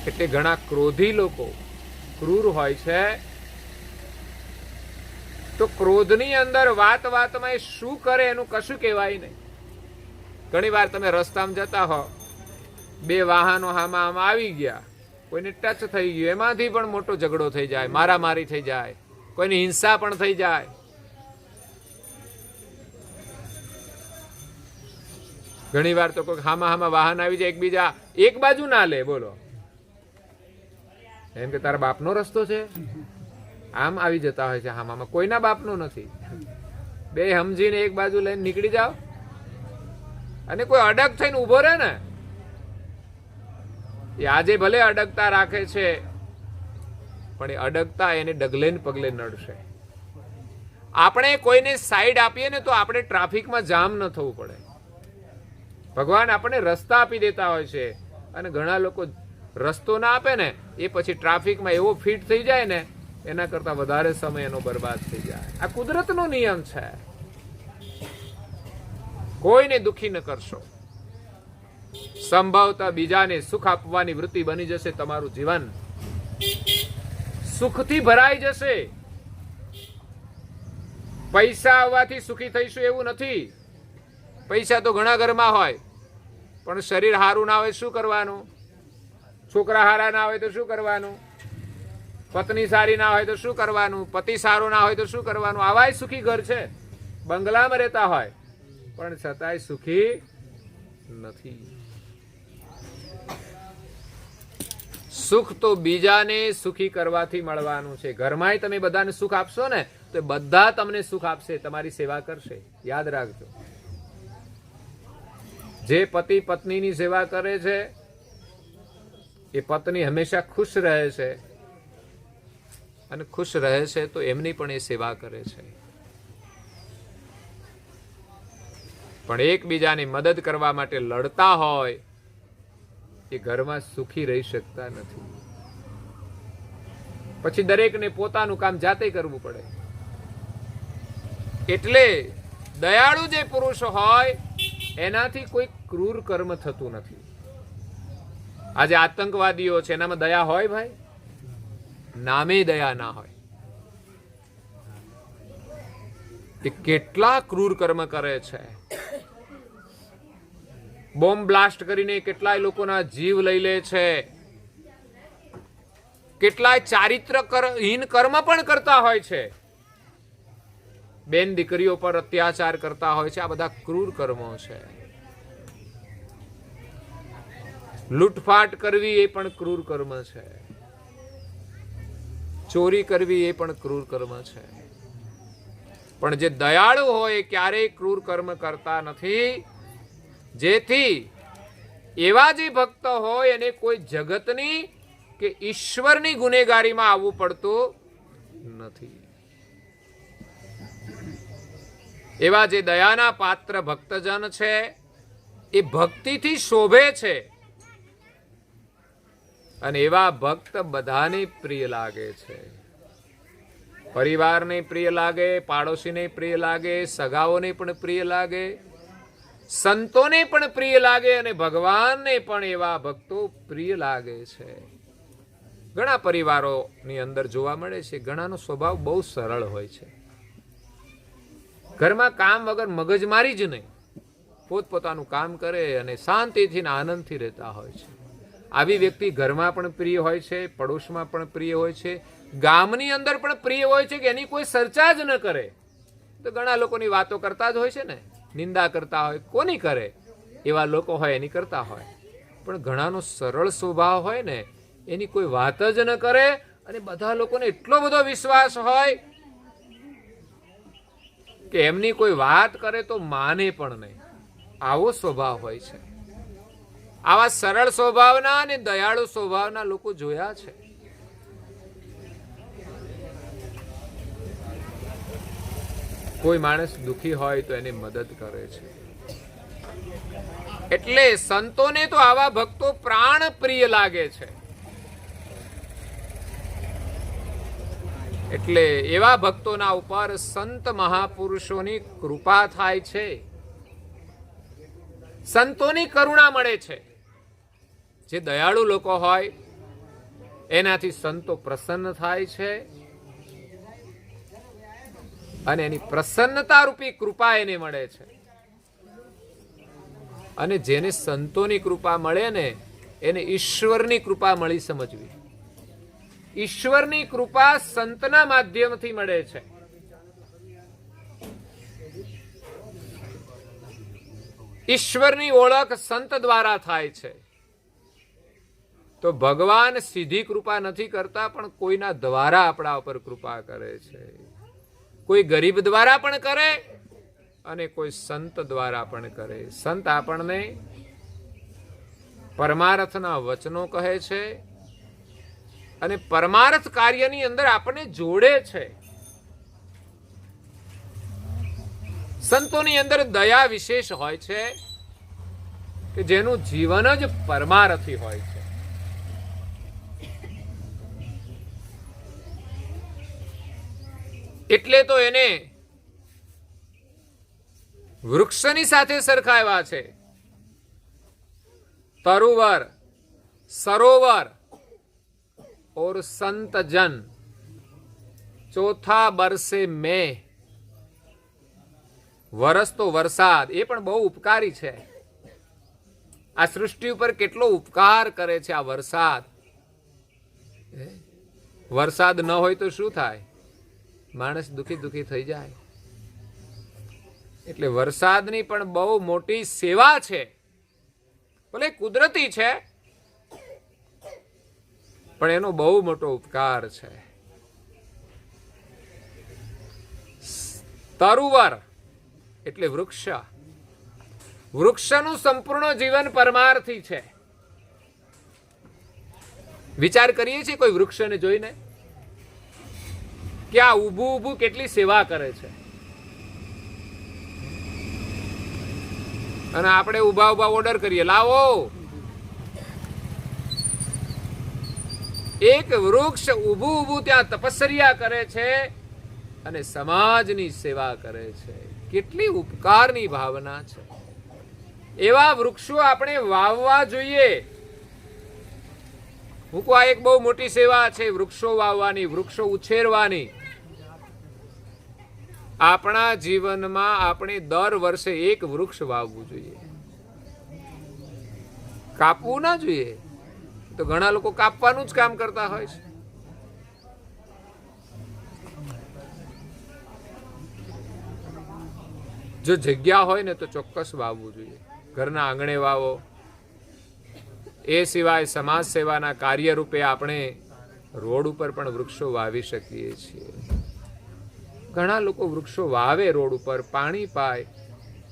એટલે ઘણા ક્રોધી લોકો ક્રૂર હોય છે. તો ક્રોધની અંદર વાત વાતમાં એ શું કરે એનું કશું કહેવાય નહીં. ઘણી વાર તમે રસ્તામાં જતા હો, બે વાહનો આમાં આવી ગયા, કોઈને ટચ થઈ ગયું, એમાંથી પણ મોટો ઝઘડો થઈ જાય, મારામારી થઈ જાય, કોઈની હિંસા પણ થઈ જાય. ઘણી વાર તો કોઈ હામાં વાહન આવી જાય, એકબીજા એક બાજુ ના લે. બોલો, એમ કે તારા બાપનો રસ્તો છે, આમ આવી જતા હોય છે. હામાં કોઈના બાપનો નથી. બે સમજીને એક બાજુ લઈને નીકળી જાઓ. અને કોઈ અડગ થઈને ઉભો રહે ને, એ આજે ભલે અડગતા રાખે છે, પણ એ અડગતા એને ડગલે ને પગલે નડશે. આપણે કોઈને સાઈડ આપીએ ને તો આપણે ટ્રાફિકમાં જામ ન થવું પડે. ભગવાન આપણને રસ્તા આપી દેતા હોય છે, અને ઘણા લોકો રસ્તો ના આપે ને એ પછી ટ્રાફિકમાં એવો ફિટ થઈ જાય ને એના કરતા વધારે સમય એનો બરબાદ થઈ જાય. આ કુદરતનો નિયમ છે. કોઈને દુખી ન કરશો. સંભવતઃ બીજાને સુખ આપવાની વૃત્તિ બની જશે. તમારું જીવન સુખથી ભરાઈ જશે. પૈસા આવવાથી સુખી થઈશું એવું નથી. પૈસા તો ઘણા ઘરમાં હોય, પણ શરીર હારું ના હોય શું કરવાનું? છોકરા હારા ના હોય તો શું કરવાનું? પત્ની સારી ના હોય તો શું કરવાનું? પતિ સારો ના હોય તો શું કરવાનું? આવાય સુખી ઘર છે, બંગલામાં રહેતા હોય, પણ છતાંય સુખી નથી. સુખ તો બીજાને સુખી કરવાથી મળવાનું છે. ઘરમાંય તમે બધાને સુખ આપશો ને તો બધા તમને સુખ આપશે, તમારી સેવા કરશે. યાદ રાખજો, જે પતિ પત્નીની સેવા કરે છે એ પત્ની હંમેશા ખુશ રહે છે, અને ખુશ રહે છે તો એમની પણ એ સેવા કરે છે. પણ એકબીજાની મદદ કરવા માટે લડતા હોય એ ઘરમાં સુખી રહી શકતા નથી. પછી દરેકને પોતાનું કામ જાતે કરવું પડે. એટલે દયાળુ જે પુરુષ હોય એનાથી કોઈ ક્રૂર કર્મ થતું નથી. આજે આતંકવાદીઓ છે, એનામાં દયા હોય ભાઈ? નામે દયા ના હોય. એ કેટલા ક્રૂર કર્મ કરે છે. બોમ્બ બ્લાસ્ટ કરીને કેટલાય લોકોના જીવ લઈ લે છે. કેટલાય ચારિત્રહીન કર્મ પણ કરતા હોય છે. બેન દીકરીઓ પર અત્યાચાર કરતા હોય છે. આ બધા ક્રૂર કર્મો છે. લૂંટફાટ કરવી એ પણ ક્રૂર કર્મ છે. ચોરી કરવી એ પણ ક્રૂર કર્મ છે. પણ જે દયાળુ હોય એ ક્યારેય ક્રૂર કર્મ કરતા નથી. જેથી એવા જે ભક્ત હોય એને કોઈ જગતની કે ઈશ્વરની ગુનેગારીમાં આવવું પડતું નથી. એવા જે દયાના પાત્ર ભક્તજન છે એ ભક્તિથી શોભે છે. અને એવા ભક્ત બધાને પ્રિય લાગે છે. પરિવારને પ્રિય લાગે, પાડોશીને પ્રિય લાગે, સગાઓને પણ પ્રિય લાગે, સંતોને પણ પ્રિય લાગે અને ભગવાનને પણ એવા ભક્તો પ્રિય લાગે છે. ઘણા પરિવારોની અંદર જોવા મળે છે ઘણાનો સ્વભાવ બહુ સરળ હોય છે. ઘરમાં કામ વગર મગજમારી જ નહીં, પોતપોતાનું કામ કરે અને શાંતિથી ને આનંદથી રહેતા હોય છે. આવી વ્યક્તિ ઘરમાં પણ પ્રિય હોય છે, પડોશમાં પણ પ્રિય હોય છે, ગામની અંદર પણ પ્રિય હોય છે કે એની કોઈ ચર્ચા જ ન કરે. તો ઘણા લોકોની વાતો કરતા જ હોય છે ને, નિંદા કરતા હોય. કોની કરે? એવા લોકો હોય એની કરતા હોય. પણ ઘણાનો સરળ સ્વભાવ હોય ને, એની કોઈ વાત જ ન કરે અને બધા લોકોને એટલો બધો વિશ્વાસ હોય કે એમની કોઈ વાત કરે તો માને પણ નહીં. આવો સ્વભાવ હોય છે. આવા સરળ સ્વભાવના અને દયાળુ સ્વભાવના લોકો જોયા છે. કોઈ માણસ દુખી હોય તો એને મદદ કરે છે. એટલે સંતોને તો આવા ભક્તો પ્રાણ પ્રિય લાગે છે. એટલે એવા ભક્તોના ઉપર સંત મહાપુરુષોની કૃપા થાય છે. સંતોની કરુણા મળે છે. જે દયાળુ લોકો હોય એનાથી સંતો પ્રસન્ન થાય છે અને એની પ્રસન્નતા રૂપી કૃપા એને મળે છે. અને જેને સંતોની કૃપા મળે ને એને ઈશ્વરની કૃપા મળી સમજવી. ઈશ્વરની કૃપા સંતના માધ્યમથી મળે છે. ઈશ્વરની ઓળખ સંત દ્વારા થાય છે. તો ભગવાન સીધી કૃપા નથી કરતા, પણ કોઈના દ્વારા આપણા ઉપર કૃપા કરે છે. કોઈ ગરીબ દ્વારા પણ કરે અને કોઈ સંત દ્વારા પણ કરે. સંત આપણને પરમાર્થના વચનો કહે છે અને પરમાર્થ કાર્યની અંદર આપણને જોડે છે. સંતોની અંદર દયા વિશેષ હોય છે કે જેનું જીવન જ પરમાર્થી હોય છે. એટલે તો એને વૃક્ષની સાથે સરખાવ્યા છે. તરુવર, સરોવર और संत जन ચોથા બરસે મેં. વરસ તો વરસાદ એ પણ બહુ ઉપકારી છે. આ સૃષ્ટિ ઉપર કેટલો ઉપકાર કરે છે આ વરસાદ. વરસાદ ન હોય તો શું થાય? માણસ દુખી થઈ જાય. એટલે વરસાદની પણ બહુ મોટી સેવા છે. ભલે કુદરતી છે પણ એનો બહુ મોટો ઉપકાર છે. તરુવર એટલે વૃક્ષ. વૃક્ષનું સંપૂર્ણ જીવન પરમાર્થી છે. વિચાર કરીએ છીએ કોઈ વૃક્ષને જોઈને કે આ ઊભું કેટલી સેવા કરે છે, અને આપણે ઊભા ઓર્ડર કરીએ લાવો. એક વૃક્ષ ઊભું ત્યાં તપસ્યા કરે છે અને સમાજની સેવા કરે છે. કેટલી ઉપકારની ભાવના છે. એવા વૃક્ષો આપણે વાવવા જોઈએ. હું કહું, આ એક બહુ મોટી સેવા છે, વૃક્ષો વાવવાની, વૃક્ષો ઉછેરવાની. આપણા જીવનમાં આપણે દર વર્ષે એક વૃક્ષ વાવવું જોઈએ, કાપવું ના જોઈએ. તો ઘણા લોકો કાપવાનું જ કામ કરતા હોય છે. જો જગ્યા હોય ને તો ચોક્કસ વાવવું જોઈએ. ઘરના આંગણે વાવો. એ સિવાય સમાજ સેવાના કાર્ય રૂપે આપણે રોડ ઉપર પણ વૃક્ષો વાવી શકીએ છીએ. ઘણા લોકો વૃક્ષો વાવે રોડ ઉપર, પાણી પાય,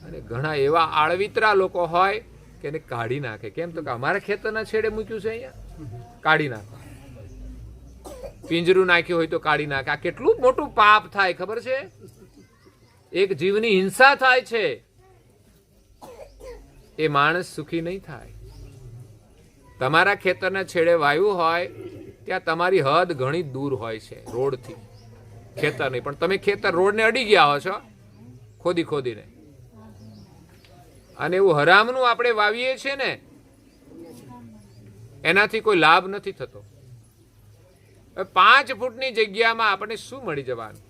અને ઘણા એવા આળવિતરા લોકો હોય કે એને કાઢી નાખે. કેમ? તો કે અમારા ખેતરના છેડે મૂક્યું છે, અહીંયા કાઢી નાખો. પિંજરું નાખ્યું હોય તો કાઢી નાખે. આ કેટલું મોટું પાપ થાય ખબર છે? એક જીવની હિંસા થાય છે. એ માણસ સુખી નહીં થાય. તમારા ખેતરના છેડે વાયુ હોય ત્યાં તમારી હદ ઘણી દૂર હોય છે રોડથી, ખેતર નહીં. પણ તમે ખેતર રોડને અડી ગયા હો છો ખોદી ખોદીને. અને એવું હરામનું આપણે વાવીએ છીએ ને, એનાથી કોઈ લાભ નથી થતો. 5 ફૂટની જગ્યામાં આપણે શું મળી જવાનું?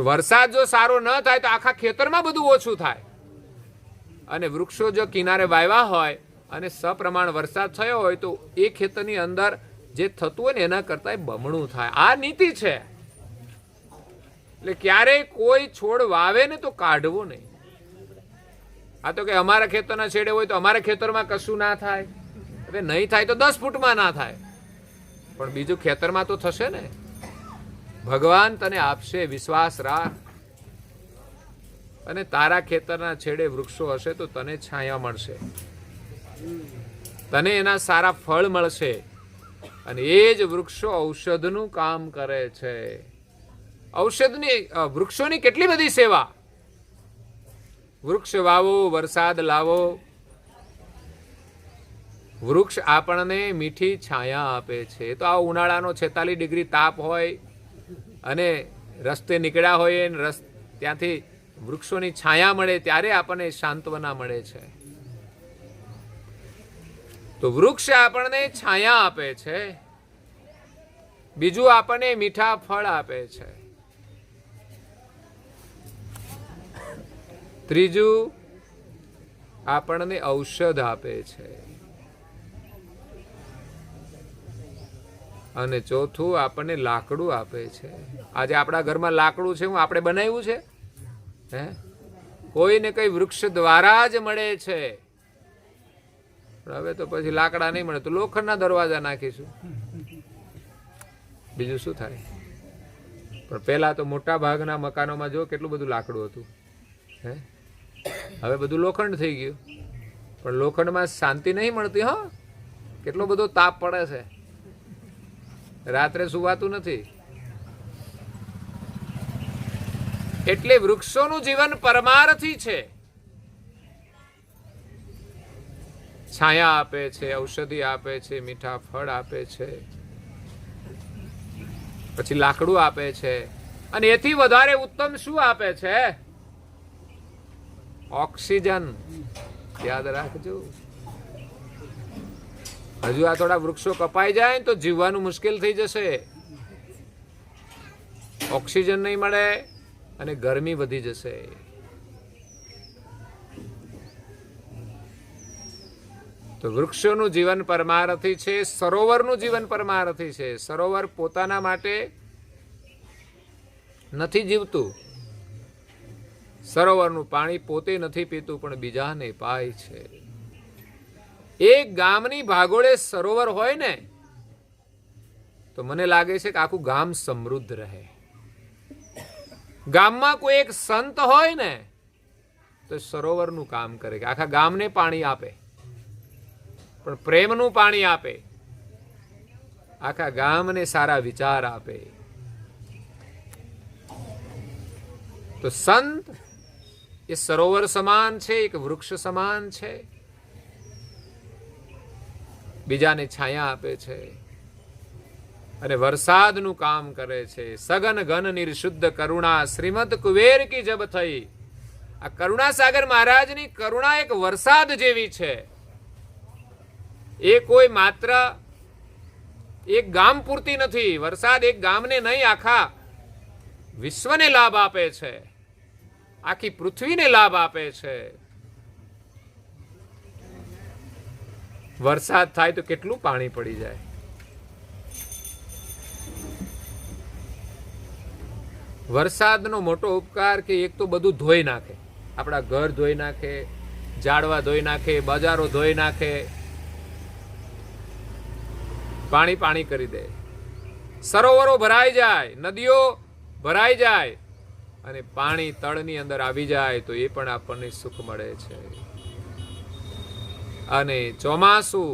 વરસાદ જો સારો ન થાય તો આખા ખેતરમાં બધું ઓછું થાય. અને વૃક્ષો જો કિનારે વાવ્યા હોય અને સપ્રમાણ વરસાદ થયો હોય તો એ ખેતરની અંદર જે થતું હોય ને એના કરતા બમણું થાય. આ નીતિ છે. એટલે ક્યારેય કોઈ છોડ વાવે ને તો કાઢવો નહીં. આ તો કે અમારા ખેતરના છેડે હોય તો અમારા ખેતરમાં કશું ના થાય. હવે નહીં થાય તો 10 ફૂટમાં ના થાય, પણ બીજું ખેતરમાં તો થશે ને. ભગવાન તને આપશે, વિશ્વાસ રાખ. અને તારા ખેતરના છેડે વૃક્ષો હશે તો તને છાયા મળશે, તને એના સારા ફળ મળશે. અને એ જ વૃક્ષો ઔષધનું કામ કરે છે. વૃક્ષોની કેટલી બધી સેવા. વૃક્ષ વાવો, વરસાદ લાવો. વૃક્ષ આપણને મીઠી છાયા આપે છે. તો આ ઉનાળાનો 46 ડિગ્રી તાપ હોય અને રસ્તે નીકળ્યા હોય, ત્યાંથી વૃક્ષોની છાયા મળે ત્યારે આપણને સાંત્વના મળે છે. તો વૃક્ષ આપણને છાયા આપે છે. બીજું આપણને મીઠા ફળ આપે છે. ત્રીજું આપણને ઔષધ આપે છે. અને ચોથું આપણને લાકડું આપે છે. આજે આપણા ઘરમાં લાકડું છે, આપણે બનાવ્યું છે? હે? કોઈને કઈ વૃક્ષ દ્વારા જ મળે છે. હવે તો પછી લાકડા નહીં મળે તો લોખંડના દરવાજા નાખીશું, બીજું શું થાય? પણ પેલા તો મોટા ભાગના મકાનોમાં જો કેટલું બધું લાકડું હતું. હે? હવે બધું લોખંડ થઈ ગયું. પણ લોખંડમાં શાંતિ નહીં મળતી. હા, કેટલો બધો તાપ પડે છે, રાત્રે સુવાતું નથી. એટલે વૃક્ષોનું જીવન પરમાર્થી છે. છાયા આપે છે, ઔષધિ આપે છે, મીઠા ફળ આપે છે, પછી લાકડું આપે છે. અને એથી વધારે ઉત્તમ શું આપે છે? ઓક્સિજન. યાદ રાખજો. હજુ આ થોડા વૃક્ષો કપાઈ જાય તો જીવવાનું મુશ્કેલ થઈ જશે. ઓક્સિજન નહીં મળે અને ગરમી વધી જશે. તો વૃક્ષોનું જીવન પરમાર્થી છે. સરોવરનું જીવન પરમાર્થી છે. સરોવર પોતાના માટે નથી જીવતું. સરોવરનું પાણી પોતે નથી પીતું પણ બીજાને પાય છે. એક ગામની ભાગોળે સરોવર હોય ને તો મને લાગે છે કે આખું ગામ સમૃદ્ધ રહે. ગામમાં કોઈ એક સંત હોય ને તો સરોવરનું કામ કરે કે આખા ગામને પાણી આપે, પણ પ્રેમનું પાણી આપે. આખા ગામને સારા વિચાર આપે. તો સંત એ સરોવર સમાન છે, એક વૃક્ષ સમાન છે. બીજાને છાયા આપે છે. અને વરસાદનું કામ કરે છે. સગન ઘન નિર્શુદ્ધ કરુણા શ્રીમદ કુબેર કી જબ થઈ. આ કરુણાસાગર મહારાજની કરુણા એક વરસાદ જેવી છે. એ કોઈ માત્ર એક ગામ પૂરતી નથી. વરસાદ એક ગામને નહીં, આખા વિશ્વને લાભ આપે છે, આખી પૃથ્વીને લાભ આપે છે. વરસાદ થાય તો કેટલું પાણી પડી જાય. વરસાદનો મોટો ઉપકાર કે એક તો બધું ધોઈ નાખે, આપણા ઘર ધોઈ નાખે, ઝાડવા ધોઈ નાખે, બજારો ધોઈ નાખે, પાણી પાણી કરી દે. સરોવરો ભરાઈ જાય, નદીઓ ભરાઈ જાય અને પાણી તળની અંદર આવી જાય તો એ પણ આપણને સુખ મળે છે. અને ચોમાસું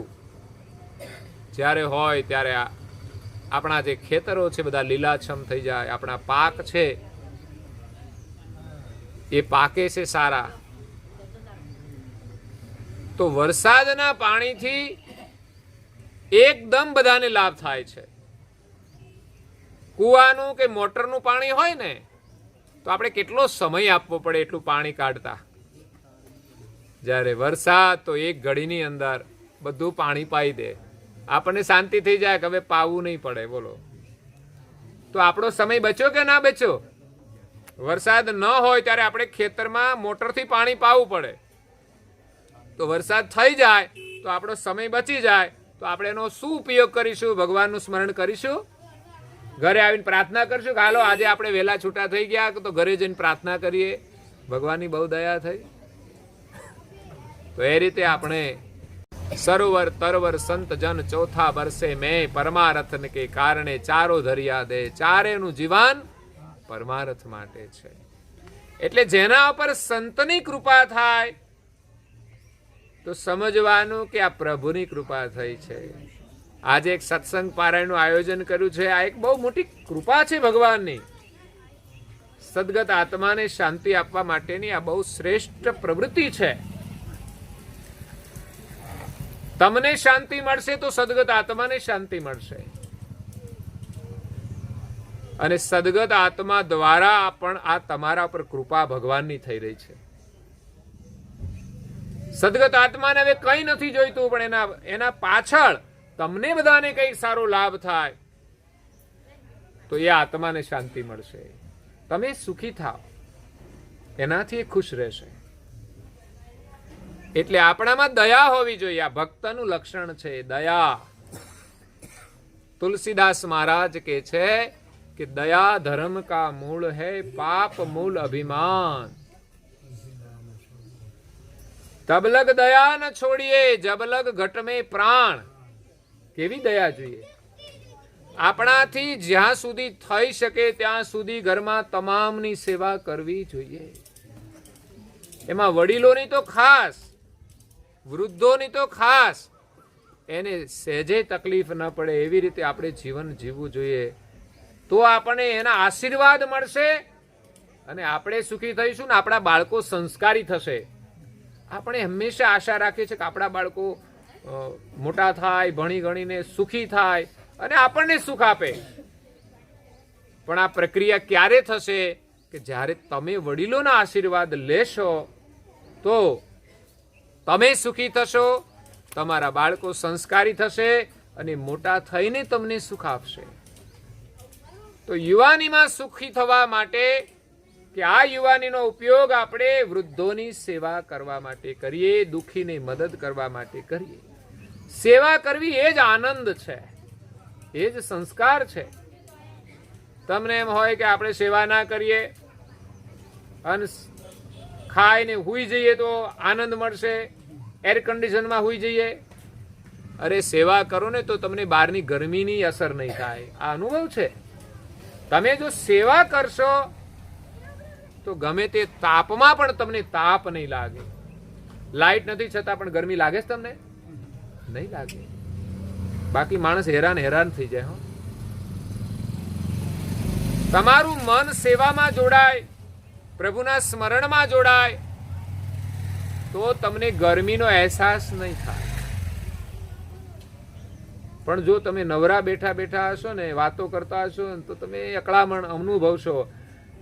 જ્યારે હોય ત્યારે આપણા જે ખેતરો છે બધા લીલાછમ થઈ જાય, આપણા પાક છે એ પાકે છે સારા. તો વરસાદના પાણીથી એકદમ બધાને લાભ થાય છે. કુવાનું કે મોટરનું પાણી હોય ને તો આપણે કેટલો સમય આપવો પડે એટલું પાણી કાઢતા. જ્યારે વરસાદ તો એક ઘડીની અંદર બધું પાણી પાઈ દે, આપણને શાંતિ થઈ જાય કે હવે પાવું નહીં પડે. બોલો, તો આપણો સમય બચ્યો કે ના બચ્યો? વરસાદ ન હોય ત્યારે આપણે ખેતરમાં મોટરથી પાણી પાવું પડે. તો વરસાદ થઈ જાય તો આપણો સમય બચી જાય. તો આપણે એનો શું ઉપયોગ કરીશું? ભગવાનનું સ્મરણ કરીશું, ઘરે આવીને પ્રાર્થના કરશું કે હાલો આજે આપણે વહેલા છૂટા થઈ ગયા તો ઘરે જઈને પ્રાર્થના કરીએ, ભગવાનની બહુ દયા થઈ. તો એ રીતે આપણે સરોવર તરવર સંત જન ચોથા બરસે મેં પરમારથ કે કારણે ચારો ધર્યા દે. ચારેનું જીવન પરમારથ માટે છે. એટલે જેના ઉપર સંતની કૃપા થાય તો સમજવાનું કે આ પ્રભુની કૃપા થઈ છે. આજે એક સત્સંગ પારાયણનું આયોજન કર્યું છે. આ એક બહુ મોટી કૃપા છે ભગવાનની. સદગત આત્માને શાંતિ આપવા માટેની આ બહુ શ્રેષ્ઠ પ્રવૃત્તિ છે. તમને શાંતિ મળશે તો સદગત આત્માને શાંતિ મળશે. અને સદગત આત્મા દ્વારા પણ આ તમારા પર કૃપા ભગવાનની થઈ રહી છે. સદગત આત્માને હવે કંઈ નથી જોઈતું, પણ એના પાછળ તમને બધાને કંઈક સારો લાભ થાય તો એ આત્માને શાંતિ મળશે. તમે સુખી થાઓ, એનાથી ખુશ રહેશે. એટલે આપણામાં દયા હોવી જોઈએ. આ ભક્તનું લક્ષણ છે, દયા. તુલસીદાસ મહારાજ કે છે કે દયા ધર્મ કા મૂળ હૈ, પાપ મૂળ અભિમાન. તબલગ દયા ન છોડીએ, જબલગ ઘટ में પ્રાણ. કેવી દયા જોઈએ? આપણાથી જ્યાં સુધી થઈ શકે ત્યાં સુધી ઘરમાં તમામની સેવા કરવી જોઈએ. એમાં વડીલોની તો ખાસ, વૃદ્ધોની તો ખાસ. એને સહેજે તકલીફ ન પડે એવી રીતે આપણે જીવન જીવવું જોઈએ. તો આપણને એના આશીર્વાદ મળશે અને આપણે સુખી થઈશું ને આપણા બાળકો સંસ્કારી થશે. આપણે હંમેશા આશા રાખીએ છીએ કે આપણા બાળકો મોટા થાય, ભણી ગણીને સુખી થાય અને આપણને સુખ આપે. પણ આ પ્રક્રિયા ક્યારે થશે? કે જ્યારે તમે વડીલોના આશીર્વાદ લેશો તો તમે સુખી થશો, તમારા બાળકો સંસ્કારી થશે અને મોટા થઈને તમને સુખ આપશે. તો યુવાનીમાં સુખી થવા માટે કે આ યુવાનીનો ઉપયોગ આપણે વૃદ્ધોની સેવા કરવા માટે કરીએ, દુઃખીને મદદ કરવા માટે કરીએ. સેવા કરવી એ જ આનંદ છે, એ જ સંસ્કાર છે. તમને એમ હોય કે આપણે સેવા ના કરીએ અને ખાઈને હુઈ જઈએ તો આનંદ મળશે, એર કન્ડિશનમાં હુઈ જઈએ. અરે સેવા કરો ને તો તમને બહારની ગરમીની અસર નહીં થાય. આ અનુભવ છે. તમે જો સેવા કરશો તો ગમે તે તાપમાં પણ તમને તાપ નહીં લાગે. લાઈટ નથી છતાં પણ ગરમી લાગે છે તમને? નહીં લાગે. બાકી માણસ હેરાન થઈ જાય. તમારું મન સેવામાં જોડાય, પ્રભુના સ્મરણમાં જોડાય તો તમને ગરમીનો અહેસાસ નહીં થાય. પણ જો તમે નવરા બેઠા બેઠા હશો ને, વાતો કરતા હશો ને, તો તમે અકળામણ અનુભવશો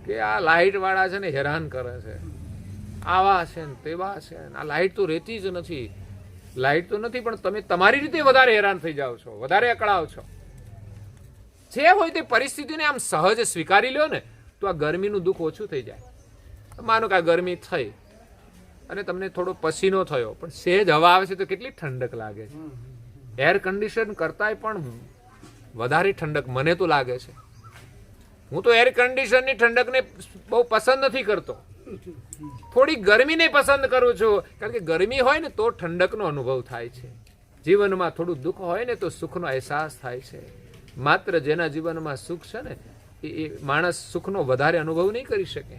કે આ લાઇટ વાળા છે ને હેરાન કરે છે, આવા છે ને તેવા છે ને, આ લાઇટ તો રહેતી જ નથી. લાઇટ તો નથી, પણ તમે તમારી રીતે વધારે હેરાન થઈ જાઓ છો, વધારે અકળાવ છો. જે હોય તે પરિસ્થિતિને આમ સહજ સ્વીકારી લ્યો ને, તો આ ગરમીનું દુઃખ ઓછું થઈ જાય. માનો કે આ ગરમી થઈ અને તમને થોડો પસીનો થયો, પણ સહેજ હવા આવે છે તો કેટલી ઠંડક લાગે છે. એર કન્ડિશન કરતાંય પણ વધારે ઠંડક મને તો લાગે છે. હું તો એર કન્ડિશનની ઠંડકને બહુ પસંદ નથી કરતો, થોડી ગરમીને પસંદ કરું છું. કારણ કે ગરમી હોય ને તો ઠંડકનો અનુભવ થાય છે. જીવનમાં થોડું દુઃખ હોય ને તો સુખનો અહેસાસ થાય છે. માત્ર જેના જીવનમાં સુખ છે ને એ માણસ સુખનો વધારે અનુભવ નહીં કરી શકે.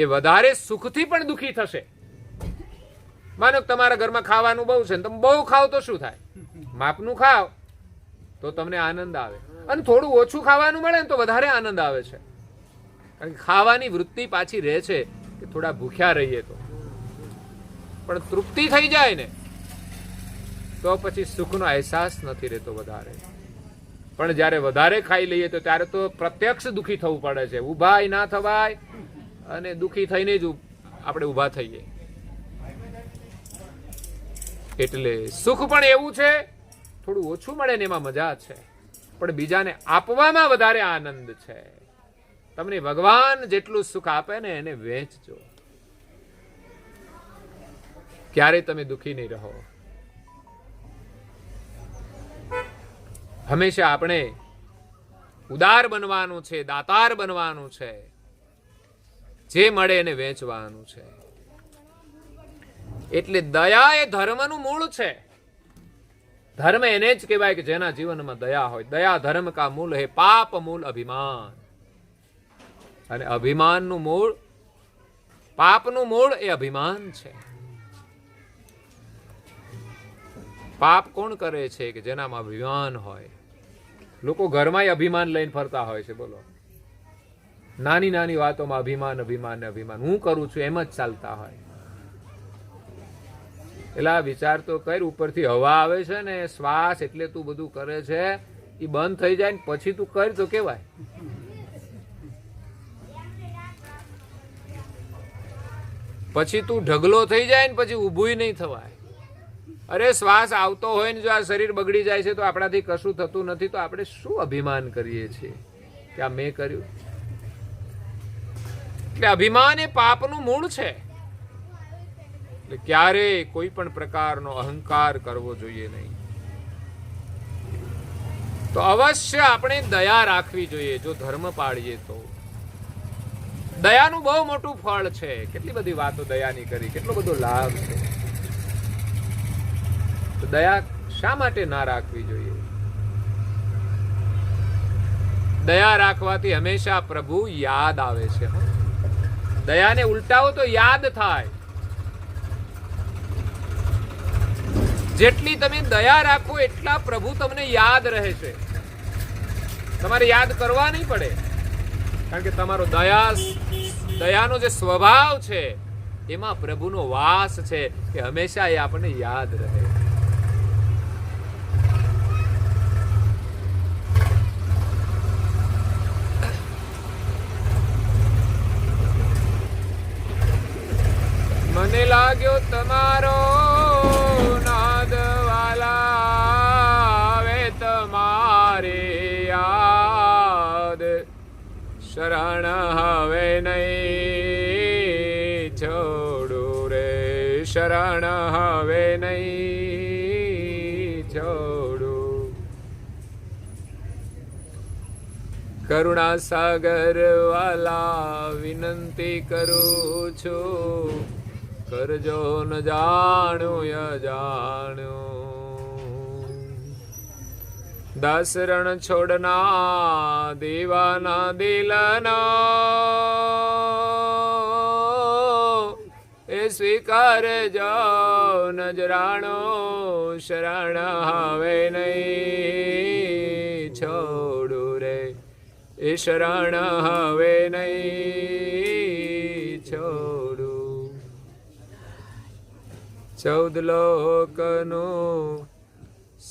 એ વધારે સુખથી પણ દુઃખી થશે. માનો કે તમારા ઘરમાં ખાવાનું બહુ છે ને તમે બહુ ખાવ તો શું થાય? માપનું ખાવ તો તમને આનંદ આવે, અને થોડું ઓછું ખાવાનું મળે ને તો વધારે આનંદ આવે છે. કારણ કે ખાવાની વૃત્તિ પાછી રહે છે કે થોડા ભૂખ્યા રહીએ તો. પણ તૃપ્તિ થઈ જાય ને તો પછી સુખનો અહેસાસ નથી રહેતો વધારે. પણ જ્યારે વધારે ખાઈ લઈએ તો ત્યારે તો પ્રત્યક્ષ દુઃખી થવું પડે છે. ઊભાય ના થવાય અને દુઃખી થઈને જ આપણે ઊભા થઈએ. એટલે સુખ પણ એવું છે, થોડું ઓછું મળે ને એમાં મજા છે, પણ બીજાને આપવામાં વધારે આનંદ છે. તમને ભગવાન જેટલું સુખ આપે ને એને વહેંચજો, ક્યારેય તમે દુઃખી નહીં રહો. હંમેશા આપણે ઉદાર બનવાનું છે, દાતાર બનવાનું છે. જે મળે એને વેચવાનું છે. એટલે દયા એ ધર્મનું મૂળ છે. ધર્મ એને જ કહેવાય કે જેના જીવનમાં દયા હોય. દયા ધર્મ કા મૂળ હે, પાપ મૂળ અભિમાન. અને અભિમાનનું મૂળ, પાપનું મૂળ એ અભિમાન છે. પાપ કોણ કરે છે? કે જેનામાં અભિમાન હોય. લોકો ઘરમાં અભિમાન લઈને ફરતા હોય છે. બોલો, નાની નાની વાતોમાં અભિમાન અભિમાન અભિમાન, હું કરું છું એમ જ ચાલતા હોય. એટલે આ વિચાર તો કર, ઉપરથી હવા આવે છે ને શ્વાસ, એટલે તું બધું કરે છે. એ બંધ થઈ જાય ને પછી તું કર તો કેવાય. પછી તું ઢગલો થઈ જાય ને પછી ઊભું નહીં થવાય. અરે શ્વાસ આવતો હોય ને જો આ શરીર બગડી જાય છે તો આપણાથી કશું થતું નથી, તો આપણે શું અભિમાન કરીએ છીએ કે આ મેં કર્યું? એટલે અભિમાન એ પાપનું મૂળ છે. એટલે ક્યારેય કોઈ પણ પ્રકારનો અહંકાર કરવો જોઈએ નહીં. તો અવશ્ય આપણે દયા રાખવી જોઈએ જો ધર્મ પાળીએ તો. દયાનું બહુ મોટું ફળ છે. કેટલી બધી વાતો દયાની કરી, કેટલો બધો લાભ છે. તો દયા શા માટે ના રાખવી જોઈએ? દયા રાખવાથી હંમેશા પ્રભુ યાદ આવે છે. દયાને ઉલટાવો તો યાદ થાય. જેટલી તમે દયા રાખો એટલા પ્રભુ તમને યાદ રહે છે. તમારે યાદ કરવા નહીં પડે, કારણ કે તમારો દયાનો જે સ્વભાવ છે એમાં પ્રભુનો વાસ છે કે હંમેશા એ આપણને યાદ રહે. મને લાગ્યો તમારો નાદ વાલા, વે તમારે યાદ શરણ હવે નહીં છોડું રે, શરણ હવે નહીં છોડું. કરુણા સાગર વાલા વિનંતી કરું છું, કરજો ન જાણું અજાણ્યું. દાસરણ છોડના દેવાના દિલના, એ સ્વીકારજો નજરાણો, શરણ હવે નહીં છોડું રે, એ શરણ હવે નહીં છોડું. 14 લોકનું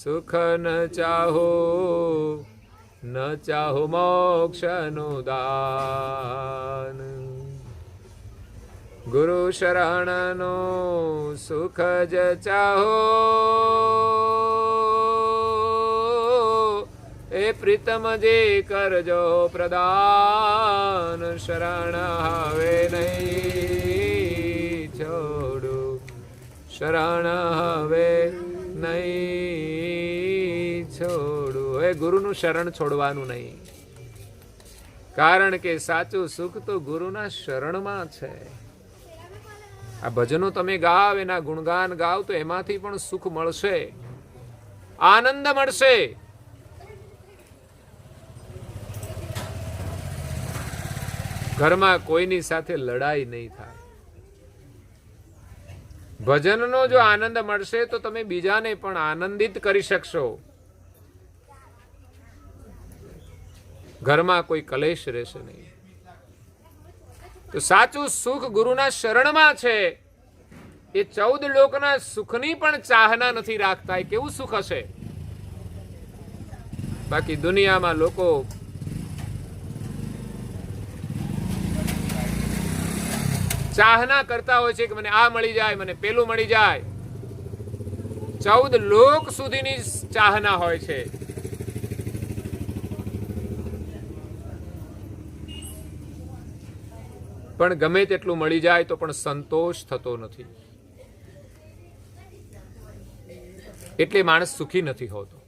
સુખ ન ચાહો ન ચાહો મોક્ષનું દાન. ગુરુ શરણનો સુખ જ ચાહો એ પ્રીતમ જે કરજો પ્રદાન. શરણ હવે નહીં છોડું, શરણ હવે નહીં છોડું. હવે ગુરુનું શરણ છોડવાનું નહીં, કારણ કે સાચું સુખ તો ગુરુના શરણમાં છે. આ ભજનો તમે ગાવ, એના ગુણગાન ગાવ તો એમાંથી પણ સુખ મળશે, આનંદ મળશે. ઘરમાં કોઈની સાથે લડાઈ નહીં થાય. ભજનનો જો આનંદ મળશે તો તમે બીજાને પણ આનંદિત કરી શકશો. ઘરમાં કોઈ કલેશ રહેશે નહીં. તો સાચું સુખ ગુરુના શરણમાં છે. એ 14 લોકના સુખની પણ ચાહના નથી રાખતા. એ કેવું સુખ હશે? બાકી દુનિયામાં લોકો ચાહના કરતા હોય છે કે મને આ મળી જાય, મને પેલું મળી જાય. 14 લોક સુધીની ચાહના હોય છે. પણ ગમે તેટલું મળી જાય તો પણ સંતોષ થતો નથી. એટલે માણસ સુખી નથી હોતો.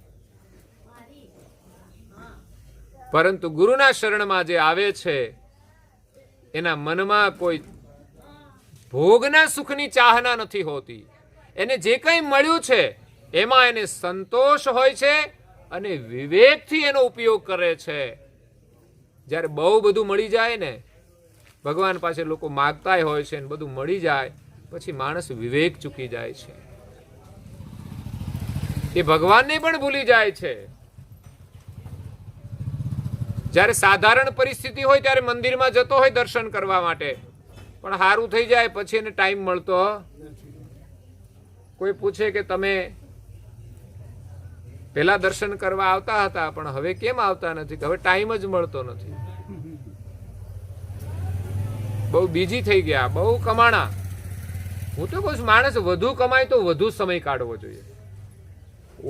પરંતુ ગુરુના શરણમાં જે આવે છે એના મનમાં કોઈ ભોગના સુખની ચાહના નથી હોતી. એને જે કંઈ મળ્યું છે એમાં એને સંતોષ હોય છે અને વિવેકથી એનો ઉપયોગ કરે છે. જ્યારે બહુ બધું મળી જાય ને, ભગવાન પાસે લોકો માગતા હોય છે ને બધું મળી જાય પછી માણસ વિવેક ચૂકી જાય છે. એ ભગવાનને પણ ભૂલી જાય છે. જ્યારે સાધારણ પરિસ્થિતિ હોય ત્યારે મંદિરમાં જતો હોય દર્શન કરવા માટે, પણ સારું થઈ જાય પછી એને ટાઈમ મળતો. કોઈ પૂછે કે તમે પેલા દર્શન કરવા આવતા હતા પણ હવે કેમ આવતા નથી? હવે ટાઈમ જ મળતો નથી, બહુ બીજી થઈ ગયા, બહુ કમાણા. હું તો કહું છું માણસ વધુ કમાય તો વધુ સમય કાઢવો જોઈએ.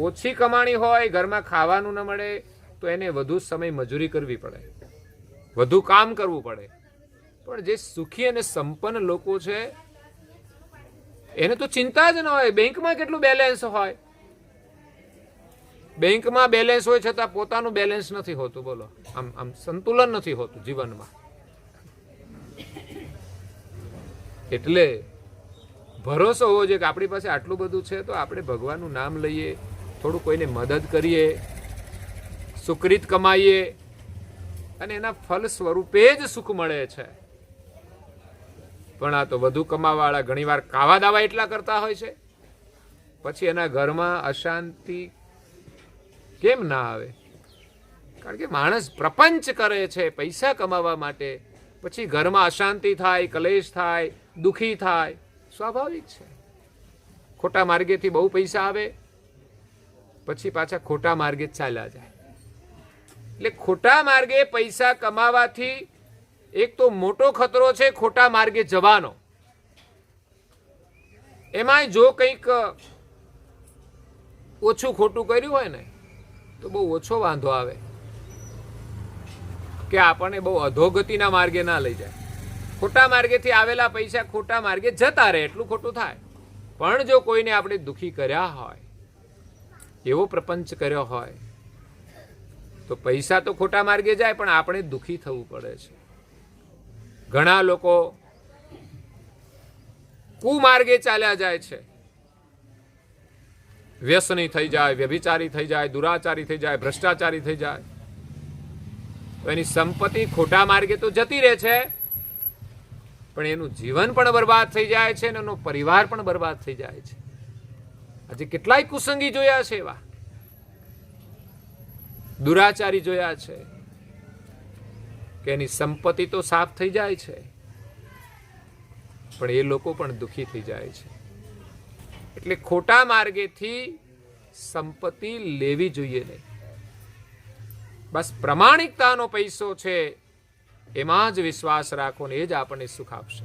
ઓછી કમાણી હોય, ઘરમાં ખાવાનું ન મળે તો એને વધુ સમય મજૂરી કરવી પડે, વધુ કામ કરવું પડે. પણ જે સુખી અને સંપન્ન લોકો છે એને તો ચિંતા જ ન હોય. બેંકમાં કેટલું બેલેન્સ હોય, બેંકમાં બેલેન્સ હોય છતાં પોતાનું બેલેન્સ નથી હોતું. બોલો, આમ સંતુલન નથી હોતું જીવનમાં. એટલે ભરોસો હોવો જોઈએ કે આપણી પાસે આટલું બધું છે તો આપણે ભગવાનનું નામ લઈએ, થોડું કોઈને મદદ કરીએ, સુકૃત કમાઈએ અને એના ફલ સ્વરૂપે જ સુખ મળે છે. પણ આ તો વધુ કમાવાળા ઘણીવાર કાવા દાવા એટલા કરતા હોય છે, પછી એના ઘરમાં અશાંતિ કેમ ના આવે? કારણ કે માણસ પ્રપંચ કરે છે પૈસા કમાવા માટે, પછી ઘરમાં અશાંતિ થાય, કલેશ થાય, દુખી થાય, સ્વાભાવિક છે. ખોટા માર્ગેથી બહુ પૈસા આવે પછી પાછા ખોટા માર્ગે ચાલ્યા જાય. એટલે ખોટા માર્ગે પૈસા કમાવાથી એક તો મોટો ખતરો છે ખોટા માર્ગે જવાનો. એમાંય જો કંઈક ઓછું ખોટું કર્યું હોય ને તો બહુ ઓછો વાંધો આવે કે આપણને બહુ અધોગતિના માર્ગે ના લઈ જાય. ખોટા માર્ગેથી આવેલા પૈસા ખોટા માર્ગે જતા રહે એટલું ખોટું થાય. પણ જો કોઈને આપણે દુખી કર્યા હોય, એવો પ્રપંચ કર્યો હોય તો પૈસા તો ખોટા માર્ગે જાય પણ આપણે દુખી થવું પડે છે. ઘણા લોકો કુમાર્ગે ચાલ્યા જાય છે, વ્યસની થઈ જાય, વ્યભિચારી થઈ જાય, દુરાચારી થઈ જાય, ભ્રષ્ટાચારી થઈ જાય. તો એની સંપત્તિ ખોટા માર્ગે તો જતી રહે છે પણ એનું જીવન પણ બરબાદ થઈ જાય છે અને એનો પરિવાર પણ બરબાદ થઈ જાય છે. આજે કેટલાય કુસંગી જોયા છે, એવા દુરાચારી જોયા છે કે એની સંપત્તિ તો સાફ થઈ જાય છે પણ એ લોકો પણ દુખી થઈ જાય છે. એટલે ખોટા માર્ગેથી સંપત્તિ લેવી જોઈએ નહીં. બસ પ્રમાણિકતાનો પૈસો છે, એમાં જ વિશ્વાસ રાખો ને એ જ આપણને સુખ આપશે.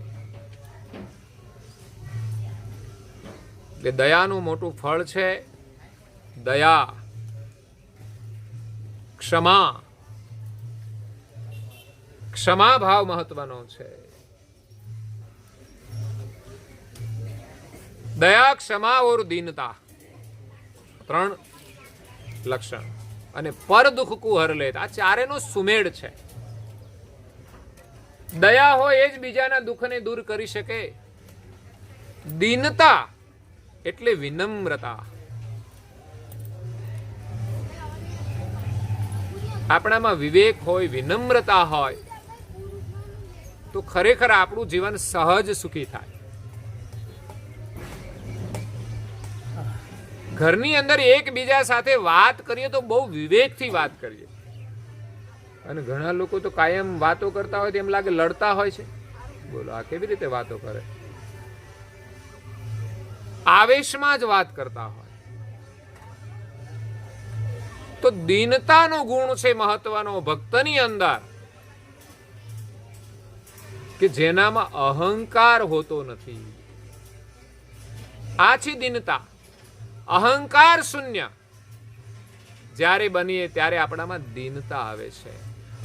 એટલે દયાનું મોટું ફળ છે દયા, ક્ષમા. ક્ષમા ભાવ મહત્વનો છે. દયા, ક્ષમા ઓર દીનતા, 3 લક્ષણ. અને પર દુઃખ કુ હર લેત, આ ચારેનો સુમેળ છે. દયા હોય એ જ બીજાના દુઃખને દૂર કરી શકે. દીનતા એટલે વિનમ્રતા. આપણામાં વિવેક હોય, વિનમ્રતા હોય તો ખરેખર આપણું જીવન સહજ સુખી થાય. ઘરની અંદર એકબીજા સાથે વાત કરીએ તો બહુ વિવેકથી વાત કરીએ. અને ઘણા લોકો તો કાયમ વાતો કરતા હોય તો એમ લાગે લડતા હોય છે. બોલો, આ કેવી રીતે વાતો કરે? આવેશમાં જ વાત કરતા હોય. તો દીનતાનો ગુણ છે મહત્વનો ભક્તની અંદર, કે જેનામાં અહંકાર હોતો નથી. આ છે દીનતા. અહંકાર શૂન્ય જ્યારે બનીએ ત્યારે આપણામાં દીનતા આવે છે.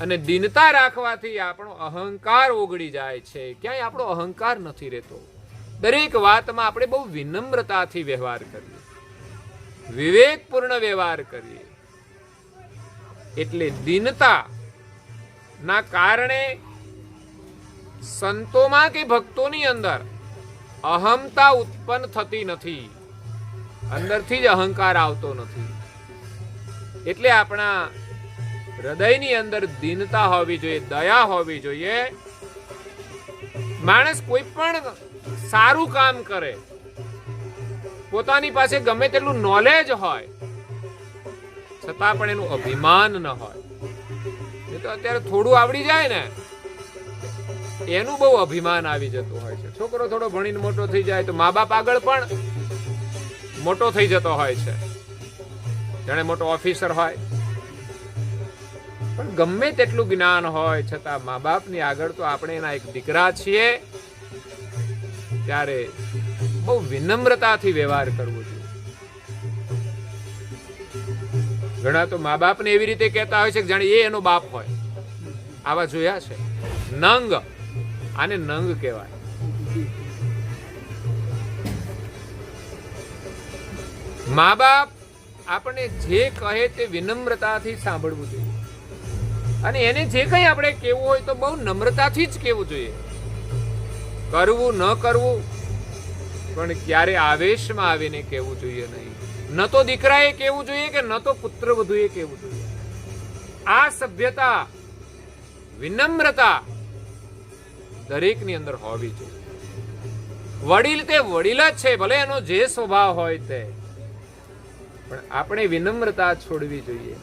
અને દીનતા રાખવાથી આપણો અહંકાર ઓગળી જાય છે. ક્યાંય આપણો અહંકાર નથી રહેતો. દરેક વાતમાં આપણે બહુ વિનમ્રતાથી વ્યવહાર કરીએ, વિવેકપૂર્ણ વ્યવહાર કરીએ. એટલે દીનતા ના કારણે સંતોમાં કે ભક્તોની અંદર અહમતા ઉત્પન્ન થતી નથી, અંદરથી જ અહંકાર આવતો નથી. એટલે આપણા હૃદયની અંદર દીનતા હોવી જોઈએ, દયા હોવી જોઈએ. માણસ કોઈ પણ સારું કામ કરે, પોતાની પાસે ગમે તેટલું નોલેજ હોય છતાં પણ એનું અભિમાન ન હોય. એ તો અત્યારે થોડું આવડી જાય ને એનું બહુ અભિમાન આવી જતું હોય છે. છોકરો થોડો ભણીને મોટો થઈ જાય તો મા બાપ આગળ પણ મોટો થઈ જતો હોય છે, જાણે મોટો ઓફિસર હોય. પણ ગમે તેટલું જ્ઞાન હોય છતાં મા બાપની આગળ તો આપણે એના એક દીકરા છીએ, ત્યારે બહુ વિનમ્રતાથી વ્યવહાર કરવો જોઈએ. ઘણા તો મા બાપને એવી રીતે કહેતા હોય છે કે જાણે એ એનો બાપ હોય. આવા જોયા છે. નંગ, આને નંગ કહેવાય. મા બાપ આપણે જે કહે તે વિનમ્રતાથી સાંભળવું જોઈએ. અને એને જે કંઈ આપણે કહેવું હોય તો બહુ નમ્રતાથી જ કહેવું જોઈએ. કરવું ન કરવું પણ ક્યારે આવેશમાં આવીને કહેવું જોઈએ નહીં. ન તો દીકરાએ કહેવું જોઈએ કે ન તો પુત્ર વધુએ કહેવું જોઈએ. આ સભ્યતા, વિનમ્રતા દરેકની અંદર હોવી જોઈએ. વડીલ તે વડીલ જ છે, ભલે એનો જે સ્વભાવ હોય તે, પણ આપણે વિનમ્રતા છોડવી જોઈએ.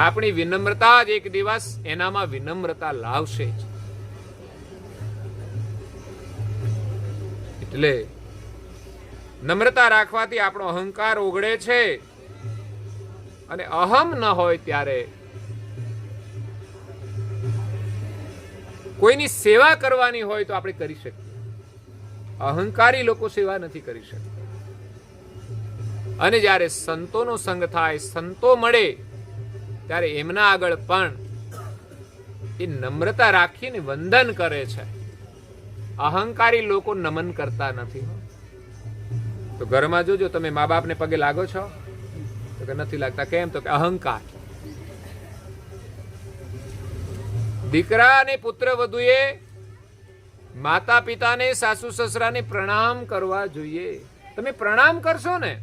આપણી વિનમ્રતા જ એક દિવસ એનામાં વિનમ્રતા લાવશે જ. એટલે નમ્રતા રાખવાથી આપણો અહંકાર ઓગળે છે. અને અહમ ન હોય ત્યારે કોઈની સેવા કરવાની હોય તો આપણે કરી શકીએ. અહંકારી લોકો સેવા નથી કરી શકતા. અને જ્યારે સંતોનો સંગ થાય, સંતો મળે, ત્યારે એમના આગળ પણ એ નમ્રતા રાખીને વંદન કરે છે. અહંકારી લોકો નમન કરતા નથી. તો ઘરમાં જોજો, તમે મા બાપને પગે લાગો છો? તો કે નથી લાગતા. કેમ? તો કે અહંકાર. દીકરા અને પુત્ર વધુએ માતા પિતાને, સાસુ સસરાને પ્રણામ કરવા જોઈએ. તમે પ્રણામ કરશો ને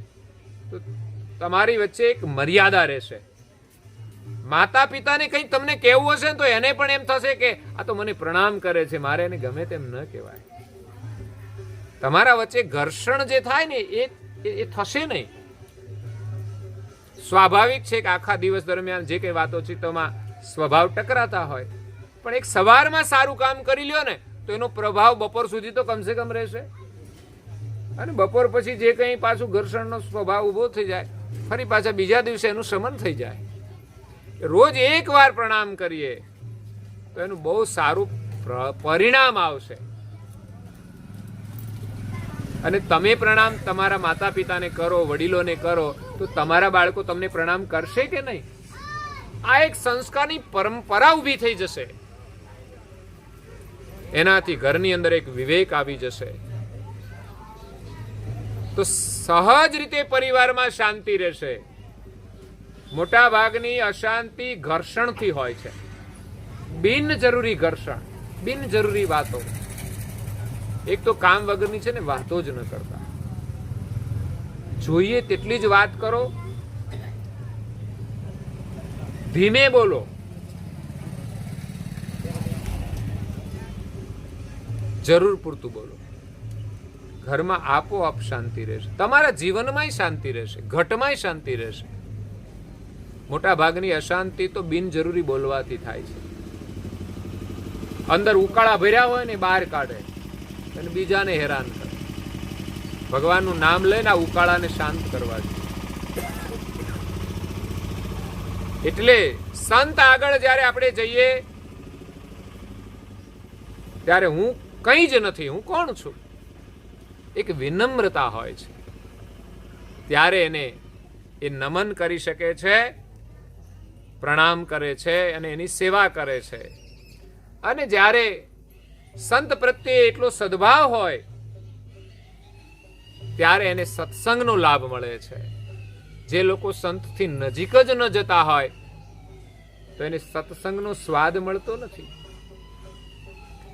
તો તમારી વચ્ચે એક મર્યાદા રહેશે. માતા પિતાને કંઈ તમને કહેવું હશે તો એને પણ એમ થશે કે આ તો મને પ્રણામ કરે છે, મારે એને ગમે તેમ ન કહેવાય. તમારા વચ્ચે ઘર્ષણ જે થાય ને એ થશે નહીં. સ્વાભાવિક છે કે આખા દિવસ દરમિયાન જે કઈ વાતોચીતોમાં સ્વભાવ ટકરાતા હોય, પણ એક સવારમાં સારું કામ કરી લ્યો ને તો એનો પ્રભાવ બપોર સુધી તો કમસે કમ રહેશે. અને બપોર પછી જે કંઈ પાછું ઘર્ષણનો સ્વભાવ ઊભો થઈ જાય, ફરી પાછા બીજા દિવસે એનું શમન થઈ જાય. રોજ એક વાર પ્રણામ કરીએ તો એનું બહુ સારું પરિણામ આવશે. અને તમે પ્રણામ તમારા માતા પિતાને કરો, વડીલોને કરો, તો તમારા બાળકો તમને પ્રણામ કરશે કે નહીં? આ એક સંસ્કારની પરંપરા ઊભી થઈ જશે. એનાથી ઘરની અંદર એક વિવેક આવી જશે. તો સહજ રીતે પરિવારમાં શાંતિ રહેશે. મોટા ભાગની અશાંતિ ઘર્ષણથી હોય છે. બિનજરૂરી ઘર્ષણ, બિનજરૂરી વાતો. એક તો કામ વગરની છે ને વાતો જ ન કરતા. જોઈએ તેટલી જ વાત કરો, ધીમે બોલો. જરૂર પૂરતું બોલો. ઘરમાં આપોઆપ શાંતિ રહેશે. તમારા જીવનમાંય શાંતિ રહેશે, ઘટમાંય શાંતિ રહેશે. મોટા ભાગની અશાંતિ તો બિનજરૂરી બોલવાથી થાય છે. અંદર ઉકાળા ભર્યા હોય ને બહાર કાઢે અને બીજાને હેરાન કરે. ભગવાનનું નામ લઈને આ ઉકાળાને શાંત કરવા જોઈએ. એટલે સંત આગળ જ્યારે આપણે જઈએ ત્યારે હું કંઈ જ નથી, હું કોણ છું, એક વિનમ્રતા હોય છે. ત્યારે એને એ નમન કરી શકે છે, પ્રણામ કરે છે અને એની સેવા કરે છે. અને જ્યારે સંત પ્રત્યે એટલો સદભાવ હોય ત્યારે એને સત્સંગનો લાભ મળે છે. જે લોકો સંતથી નજીક જ ન જતા હોય તો એને સત્સંગનો સ્વાદ મળતો નથી.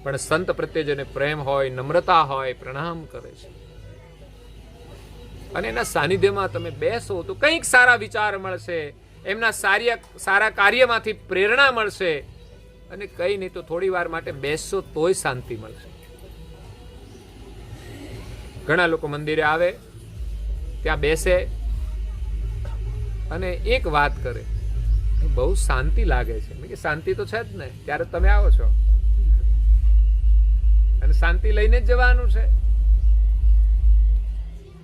પણ સંત પ્રત્યે જેને પ્રેમ હોય, નમ્રતા હોય, પ્રણામ કરે છે અને એના સાનિધ્યમાં તમે બેસો તો કંઈક સારા વિચાર મળશે, એમના સારા કાર્યમાંથી પ્રેરણા મળશે. અને કઈ નહીં તો થોડી વાર માટે બેસશો તોય શાંતિ મળશે. ઘણા લોકો મંદિરે આવે, ત્યાં બેસે અને એક વાત કરે, બહુ શાંતિ લાગે છે. મેં કે શાંતિ તો છે જ ને, ત્યારે તમે આવો છો અને શાંતિ લઈને જ જવાનું છે.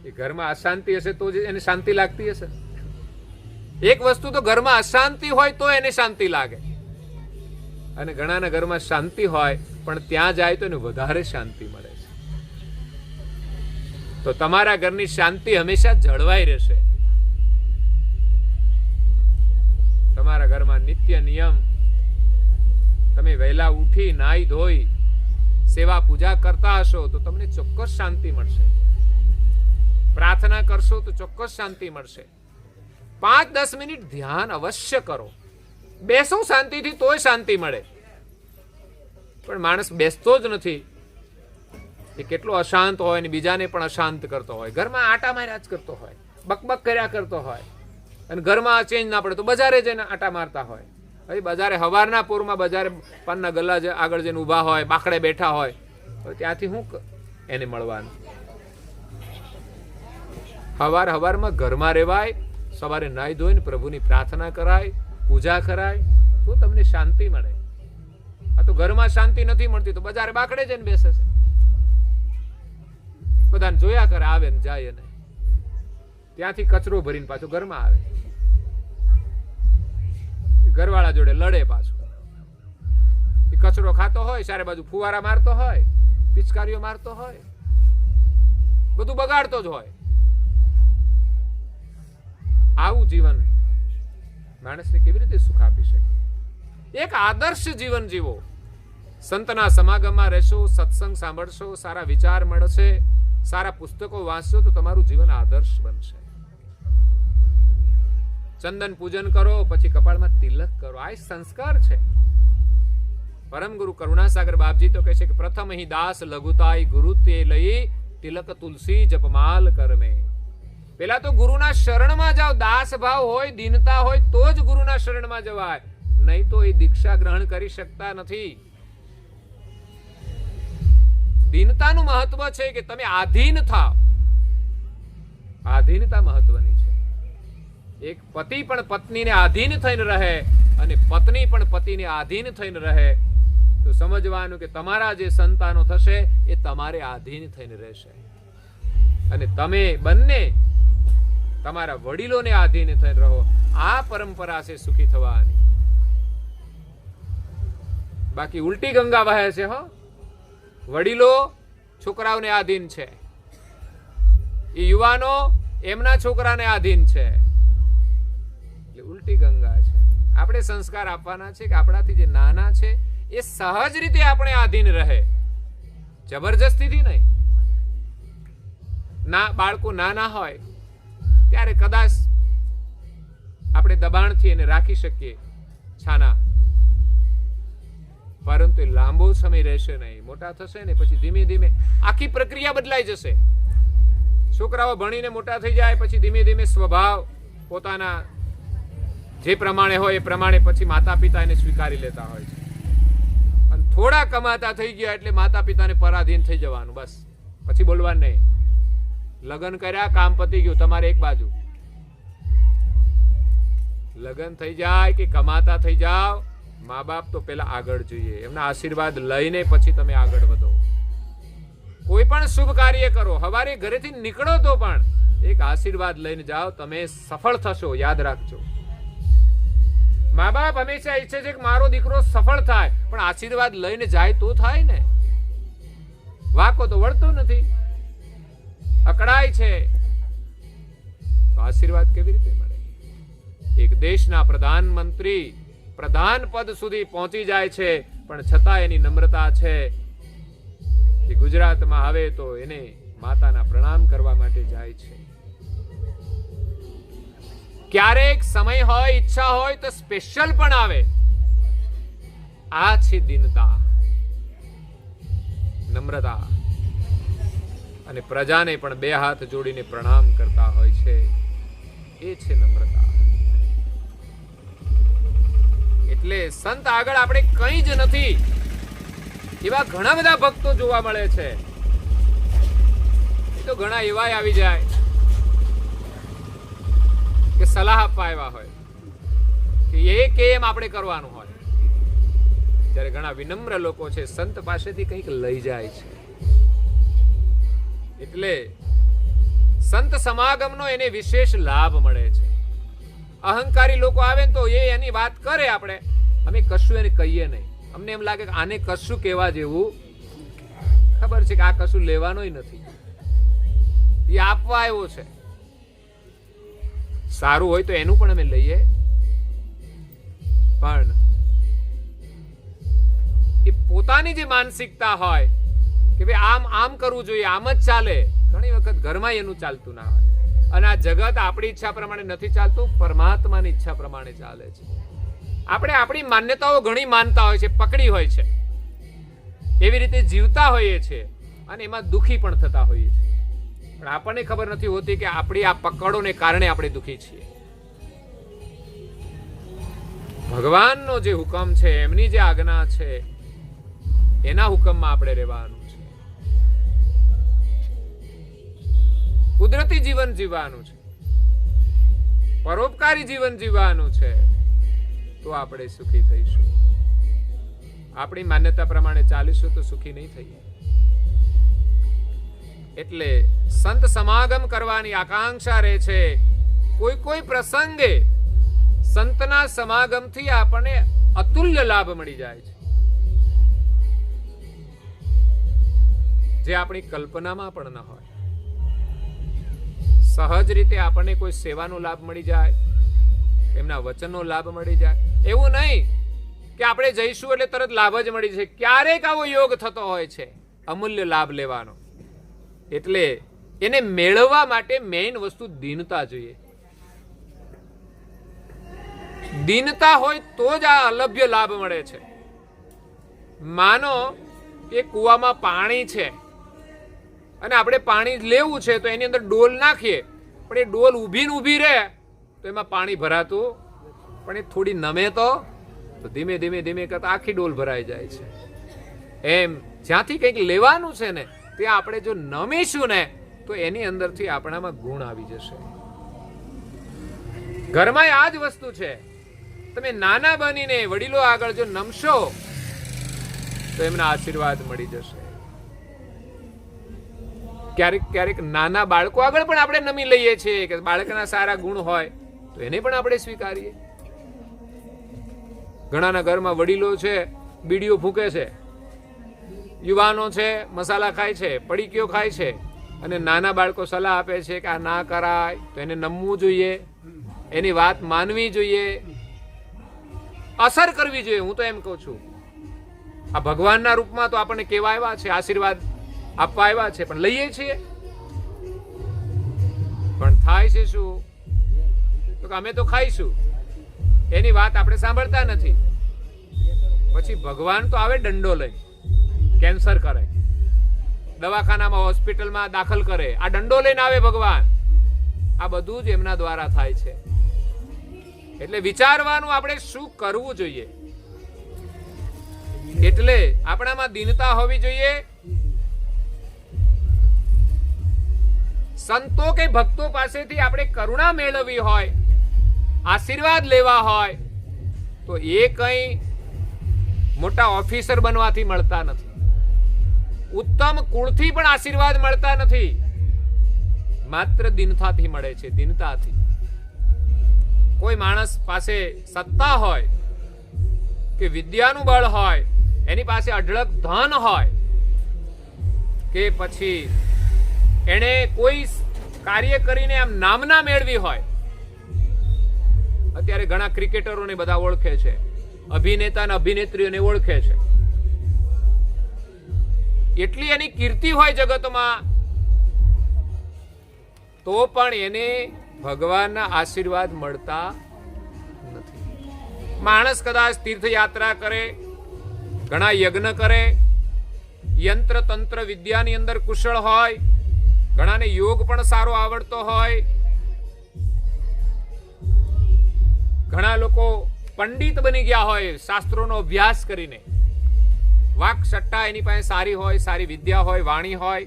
એ ઘરમાં અશાંતિ હશે તો જ એને શાંતિ લાગતી હશે. એક વસ્તુ તો ઘરમાં અશાંતિ હોય તો એને શાંતિ લાગે, અને ઘણાના ઘરમાં શાંતિ હોય પણ ત્યાં જાય તો એને વધારે શાંતિ મળે છે. તો તમારા ઘરની શાંતિ હંમેશા જળવાઈ રહેશે. તમારા ઘરમાં નિત્ય નિયમ, તમે વહેલા ઉઠી નાહી ધોઈ સેવા પૂજા કરતા હશો તો તમને ચોક્કસ શાંતિ મળશે. પ્રાર્થના કરશો તો ચોક્કસ શાંતિ મળશે. 5-10 મિનિટ ધ્યાન અવશ્ય કરો. બેસો શાંતિથી તોય શાંતિ મળે. પણ માણસ બેસતો જ નથી. એ કેટલો અશાંત હોય ને બીજાને પણ અશાંત કરતો હોય. ઘરમાં આટા માર્યા જ કરતો હોય, બકબક કર્યા કરતો હોય. અને ઘરમાં ચેન્જ ના પડે તો બજારે જઈને આટા મારતા હોય. હવે બજારે હવારના પૂરમાં બજારે પાનના ગલ્લા આગળ જઈને ઊભા હોય, બાકડે બેઠા હોય, હવે ત્યાંથી શું એને મળવાનું? હવારમાં ઘરમાં રહેવાય, સવારે નાહી ધોઈને પ્રભુની પ્રાર્થના કરાય, પૂજા કરાય તો તમને શાંતિ મળે. આ તો ઘરમાં શાંતિ નથી મળતી તો બજારે બાકડે જઈને બેસે છે. બધાને જોયા કરે, આવે ને જાય, ને ત્યાંથી કચરો ભરીને પાછો ઘરમાં આવે. ઘરવાળા જોડે લડે પાછો. એ કચરો ખાતો હોય, ચારે બાજુ ફુવારા મારતો હોય, પિચકારીઓ મારતો હોય, બધું બગાડતો જ હોય. આવું જીવન માણસને કેવી રીતે સુખ આપી શકે? એક આદર્શ જીવન જીવો. સંતના સમાગમમાં રહેશો, સત્સંગ સાંભળશો, સારા વિચાર મળશે, સારા પુસ્તકો વાંચશો તો તમારું જીવન આદર્શ બનશે. ચંદન પૂજન કરો, પછી કપાળમાં તિલક કરો. આ સંસ્કાર છે. પરમ ગુરુ કરુણાસાગર બાપજી તો કહે છે કે પ્રથમ હી દાસ લઘુતાઈ ગુરુ તે લઈ તિલક તુલસી જપમાલ કરમે. પેલા તો ગુરુના શરણમાં જાઓ. દાસ ભાવ હોય, દીનતા હોય તો જ ગુરુના શરણમાં જવાય, નહીં તો એ દીક્ષા ગ્રહણ કરી શકતા નથી. દીનતાનું મહત્વ છે કે તમે આધીન થાવ. આધીનતા મહત્વની છે. એક પતિ પણ પત્નીને આધીન થઈને રહે અને પત્ની પણ પતિને આધીન થઈને રહે તો સમજવાનું કે તમારા જે સંતાનો થશે એ તમારે આધીન થઈને રહેશે. અને તમે બંને તમારા વડીલોને આધીન થઈ રહો. આ પરંપરા છે સુખી થવાની. બાકી ઉલટી ગંગા વહે છે. હો, વડીલો છોકરાઓને આધીન છે, એ યુવાનો એમના છોકરાને આધીન છે. એટલે ઉલટી ગંગા છે. આપણે સંસ્કાર આપવાના છે કે આપણાથી જે નાના છે એ સહજ રીતે આપણે આધીન રહે, જબરજસ્તીથી નહીં. ના, બાળકો નાના હોય ત્યારે કદાચ આપણે દબાણથી એને રાખી શકીએ છાના, પરંતુ એ લાંબો સમય રહેશે નહીં. મોટા થશે ને પછી ધીમે ધીમે આખી પ્રક્રિયા બદલાઈ જશે. છોકરાઓ ભણીને મોટા થઈ જાય પછી ધીમે ધીમે સ્વભાવ પોતાના જે પ્રમાણે હોય એ પ્રમાણે પછી માતા પિતા એને સ્વીકારી લેતા હોય છે. અને થોડા કમાતા થઈ ગયા એટલે માતા પિતાને પરાધીન થઈ જવાનું, બસ. પછી બોલવાનું નહીં. લગ્ન કર્યા, કામ પતી ગયું, તમારે એક બાજુ. લગ્ન થઈ જાય કે કમાતા થઈ જાવ, મા બાપ તો પેલા આગળ જોઈએ. એમના આશીર્વાદ લઈને પછી તમે આગળ વધો. કોઈ પણ શુભ કાર્ય કરો, સવારે ઘરેથી નીકળો તો પણ એક આશીર્વાદ લઈને જાઓ, તમે સફળ થશો. યાદ રાખજો. મા બાપ હંમેશા ઈચ્છે છે કે મારો દીકરો સફળ થાય, પણ આશીર્વાદ લઈને જાય તો થાય ને. વાકો તો વળતો નથી, અકળાય છે, તો આશીર્વાદ કેવી રીતે મળે? એક દેશના પ્રધાનમંત્રી પ્રધાન પદ સુધી પહોંચી જાય છે, પણ છતાં એની નમ્રતા છે કે ગુજરાતમાં આવે તો એને માતાના પ્રણામ કરવા માટે જાય છે. ક્યારેક સમય હોય, ઈચ્છા હોય તો સ્પેશિયલ પણ આવે. આ છે દીનતા, નમ્રતા. અને પ્રજાને પણ બે હાથ જોડીને પ્રણામ કરતા હોય છે. એ છે નમ્રતા. એટલે સંત આગળ આપણે કંઈ જ નથી એવા ઘણા બધા ભક્તો જોવા મળે છે. એ તો ઘણા એવા આવી જાય કે સલાહ આપવા આવ્યા હોય કે એ કેમ આપણે કરવાનું હોય, જ્યારે ઘણા વિનમ્ર લોકો છે સંત પાસેથી કંઈક લઈ જાય છે. એટલે સંત સમાગમનો એને વિશેષ લાભ મળે છે. અહંકારી લોકો આવે તો એ એની વાત કરે, આપણે અમે કશું એને કહીએ નહીં. અમને એમ લાગે કે આને કશું કહેવા જેવું, ખબર છે કે આ કશું લેવાનોય નથી, એ આપવા આવ્યો છે. સારું હોય તો એનું પણ અમે લઈએ, પણ એ પોતાની જે માનસિકતા હોય કે ભાઈ આમ આમ કરવું જોઈએ, આમ જ ચાલે, ઘણી વખત ઘરમાં એનું ચાલતું ના હોય. અને આ જગત આપણી ઈચ્છા પ્રમાણે નથી ચાલતું, પરમાત્માની ઈચ્છા પ્રમાણે ચાલે છે. આપણે આપણી માન્યતાઓ ઘણી માનતા હોય છે, પકડી હોય છે, એવી રીતે જીવતા હોઈએ છીએ અને એમાં દુઃખી પણ થતા હોઈએ છીએ. પણ આપણને ખબર નથી હોતી કે આપણી આ પકડોને કારણે આપણે દુઃખી છીએ. ભગવાનનો જે હુકમ છે, એમની જે આજ્ઞા છે, એના હુકમમાં આપણે રહેવાનું છે. કુદરતી જીવન જીવવાનું છે, પરોપકારી જીવન જીવવાનું છે, તો આપણે સુખી થઈશું. આપણી માન્યતા પ્રમાણે ચાલીશું તો સુખી નહીં થઈએ. એટલે સંત સમાગમ કરવાની આકાંક્ષા રહે છે. કોઈ કોઈ પ્રસંગે સંતના સમાગમથી આપણને અતુલ્ય લાભ મળી જાય છે, જે આપણી કલ્પનામાં પણ ન હોય. સહજ રીતે આપણને કોઈ સેવાનો લાભ મળી જાય, એમના વચનનો લાભ મળી જાય. એવું નહીં કે આપણે જઈશું એટલે તરત લાભ જ મળી જાય. ક્યારેક આવો યોગ થતો હોય છે અમૂલ્ય લાભ લેવાનો. એટલે એને મેળવવા માટે મેઇન વસ્તુ દીનતા જોઈએ. દીનતા હોય તો જ આ અલભ્ય લાભ મળે છે. માનો કે કૂવામાં પાણી છે અને આપણે પાણી લેવું છે તો એની અંદર ડોલ નાખીએ, પણ એ ડોલ ઊભી રહે તો એમાં પાણી ભરાતું, પણ એ થોડી નમે તો ધીમે ધીમે ધીમે કરતા આખી ડોલ ભરાઈ જાય છે. એમ જ્યાંથી કંઈક લેવાનું છે ને ત્યાં આપણે જો નમીશું ને તો એની અંદરથી આપણામાં ગુણ આવી જશે. ઘરમાં આ જ વસ્તુ છે. તમે નાના બનીને વડીલો આગળ જો નમશો તો એમના આશીર્વાદ મળી જશે. ક્યારેક ક્યારેક નાના બાળકો આગળ પણ આપણે નમી લઈએ છીએ કે બાળકના સારા ગુણ હોય તો એને પણ આપણે સ્વીકારીએ. ઘણાના ઘરમાં વડીલો છે બીડીઓ ફૂંકે છે, યુવાનો છે મસાલા ખાય છે, પડીકીઓ ખાય છે, અને નાના બાળકો સલાહ આપે છે કે આ ના કરાય, તો એને નમવું જોઈએ, એની વાત માનવી જોઈએ, અસર કરવી જોઈએ. હું તો એમ કહું છું, આ ભગવાનના રૂપમાં તો આપણને કેવા આવ્યા છે, આશીર્વાદ આપવા આવ્યા છે, પણ લઈએ છીએ. પણ થાય છે શું? તો કે અમે તો ખાઈશું, એની વાત આપણે સાંભળતા નથી. પછી ભગવાન તો આવે દંડો લઈ, કેન્સર કરે, દવાખાનામાં હોસ્પિટલમાં દાખલ કરે, આ દંડો લઈને આવે ભગવાન. આ બધું જ એમના દ્વારા થાય છે. એટલે વિચારવાનું આપણે શું કરવું જોઈએ. એટલે આપણામાં દીનતા હોવી જોઈએ. સંતો કે ભક્તો પાસેથી આપણે કરુણા મેળવવી હોય, આશીર્વાદ લેવા હોય, તો એ કંઈ મોટા ઓફિસર બનવાથી મળતા નથી. ઉત્તમ કુળથી પણ આશીર્વાદ મળતા નથી. માત્ર દીનતાથી મળે છે, દીનતાથી. કોઈ માણસ પાસે સત્તા હોય કે વિદ્યાનું બળ હોય, એની પાસે અઢળક ધન હોય, કે પછી એને કોઈ કાર્ય કરીને આમ નામના મેળવી હોય. અત્યારે ઘણા ક્રિકેટરોને બધા ઓળખે છે, અભિનેતા અને અભિનેત્રીઓને ઓળખે છે. એટલી એની કીર્તિ હોય જગતમાં, તો પણ એને ભગવાનના આશીર્વાદ મળતા નથી. માણસ કદાચ તીર્થયાત્રા કરે, ઘણા યજ્ઞ કરે, યંત્ર તંત્ર વિદ્યાની અંદર કુશળ હોય, ઘણાને યોગ પણ સારો આવડતો હોય, ઘણા લોકો પંડિત બની ગયા હોય શાસ્ત્રોનો અભ્યાસ કરીને, વાક સટ્ટા એની પાસે સારી હોય, સારી વિદ્યા હોય, વાણી હોય,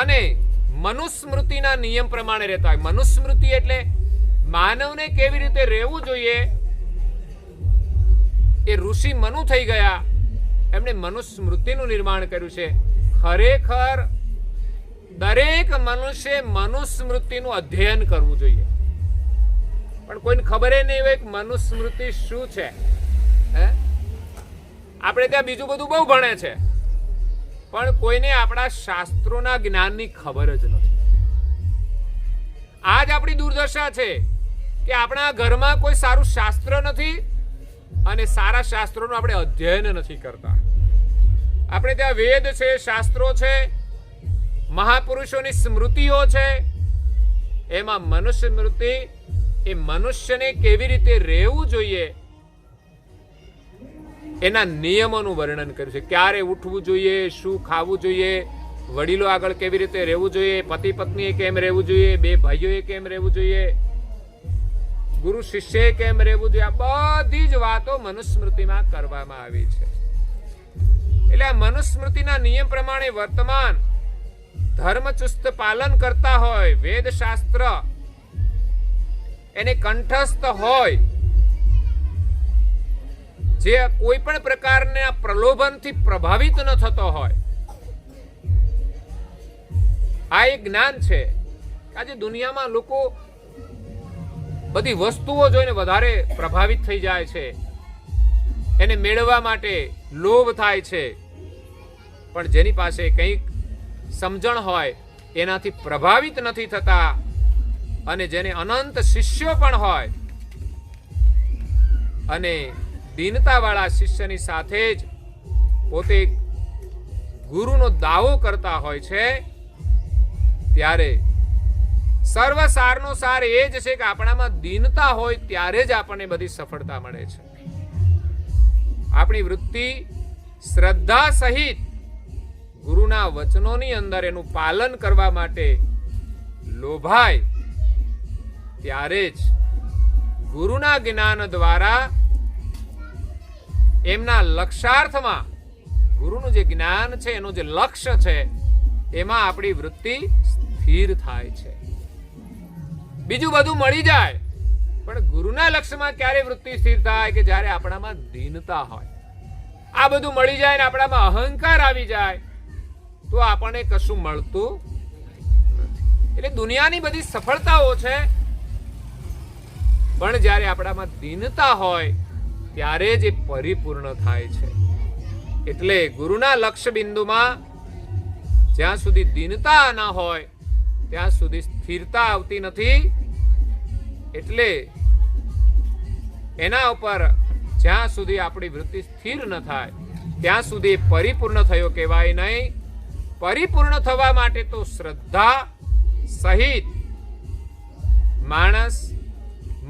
અને મનુસ્મૃતિના નિયમ પ્રમાણે રહેતા હોય. મનુસ્મૃતિ એટલે માનવને કેવી રીતે રહેવું જોઈએ. એ ઋષિ મનુ થઈ ગયા, એમણે મનુસ્મૃતિનું નિર્માણ કર્યું છે. ખરેખર દરેક મનુષ્ય મનુસ્મૃતિનું અધ્યયન કરવું જોઈએ. પણ કોઈને ખબર નહીં હોય કે મનુસ્મૃતિ શું છે. આપણે ત્યાં બીજું બધું બહુ ભણે છે, પણ કોઈને આપણા શાસ્ત્રોના જ્ઞાનની ખબર જ નથી. આજ આપણી દુર્દશા છે કે આપણા ઘરમાં કોઈ સારું શાસ્ત્ર નથી અને સારા શાસ્ત્રોનું આપણે અધ્યયન નથી કરતા. આપણે ત્યાં વેદ છે, શાસ્ત્રો છે, મહાપુરુષોની સ્મૃતિઓ છે, એમાં મનુષ્ય સ્મૃતિ એ મનુષ્યને કેવી રીતે રહેવું જોઈએ એના નિયમોનું વર્ણન કર્યું છે. ક્યારે ઉઠવું જોઈએ, શું ખાવું જોઈએ, વડીલો આગળ કેવી રીતે રહેવું જોઈએ, પતિ પત્નીએ કેમ રહેવું જોઈએ, બે ભાઈઓએ કેમ રહેવું જોઈએ, ગુરુ શિષ્યએ કેમ રહેવું જોઈએ, આ બધી જ વાતો મનુસ્મૃતિમાં કરવામાં આવી છે. એટલે આ મનુસ્મૃતિના નિયમ પ્રમાણે વર્તમાન ધર્મચુસ્ત પાલન કરતા હોય, વેદ શાસ્ત્ર એને કંઠસ્થ હોય, જે કોઈ પણ પ્રકારના પ્રલોભનથી પ્રભાવિત ન થતો હોય. આ એક જ્ઞાન છે. આજે દુનિયામાં લોકો બધી વસ્તુઓ જોઈને વધારે પ્રભાવિત થઈ જાય છે, એને મેળવવા માટે લોભ થાય છે. પણ જેની પાસે કંઈક સમજણ હોય એનાથી પ્રભાવિત નથી થતા, અને જેને અનંત શિષ્યો પણ હોય અને દીનતાવાળા શિષ્યની સાથે જ પોતે ગુરુનો દાવો કરતા હોય છે, ત્યારે સર્વસારનો સાર એ જ છે કે આપણામાં દીનતા હોય ત્યારે જ આપણને બધી સફળતા મળે છે. આપણી વૃત્તિ શ્રદ્ધા સહિત ગુરુના વચનોની અંદર એનું પાલન કરવા માટે લોભાય, ત્યારે જ ગુરુના જ્ઞાન દ્વારા એમના લક્ષ્યાર્થમાં, ગુરુનું જે જ્ઞાન છે એનું જે લક્ષ્ય છે એમાં આપણી વૃત્તિ સ્થિર થાય છે. બીજું બધું મળી જાય, પણ ગુરુના લક્ષ્યમાં ક્યારે વૃત્તિ સ્થિર થાય કે જ્યારે આપણામાં દીનતા હોય. આ બધું મળી જાય ને આપણામાં અહંકાર આવી જાય તો આપણને કશું મળતું નથી. એટલે દુનિયાની બધી સફળતાઓ છે, પણ જ્યારે આપણામાં દીનતા હોય ત્યારે જ એ પરિપૂર્ણ થાય છે. એટલે ગુરુના લક્ષ્ય બિંદુમાં જ્યાં સુધી દીનતા ના હોય ત્યાં સુધી સ્થિરતા આવતી નથી. એટલે એના ઉપર જ્યાં સુધી આપણી વૃત્તિ સ્થિર ન થાય ત્યાં સુધી પરિપૂર્ણ થયો કહેવાય નહીં. પરિપૂર્ણ થવા માટે તો શ્રદ્ધા સહિત માણસ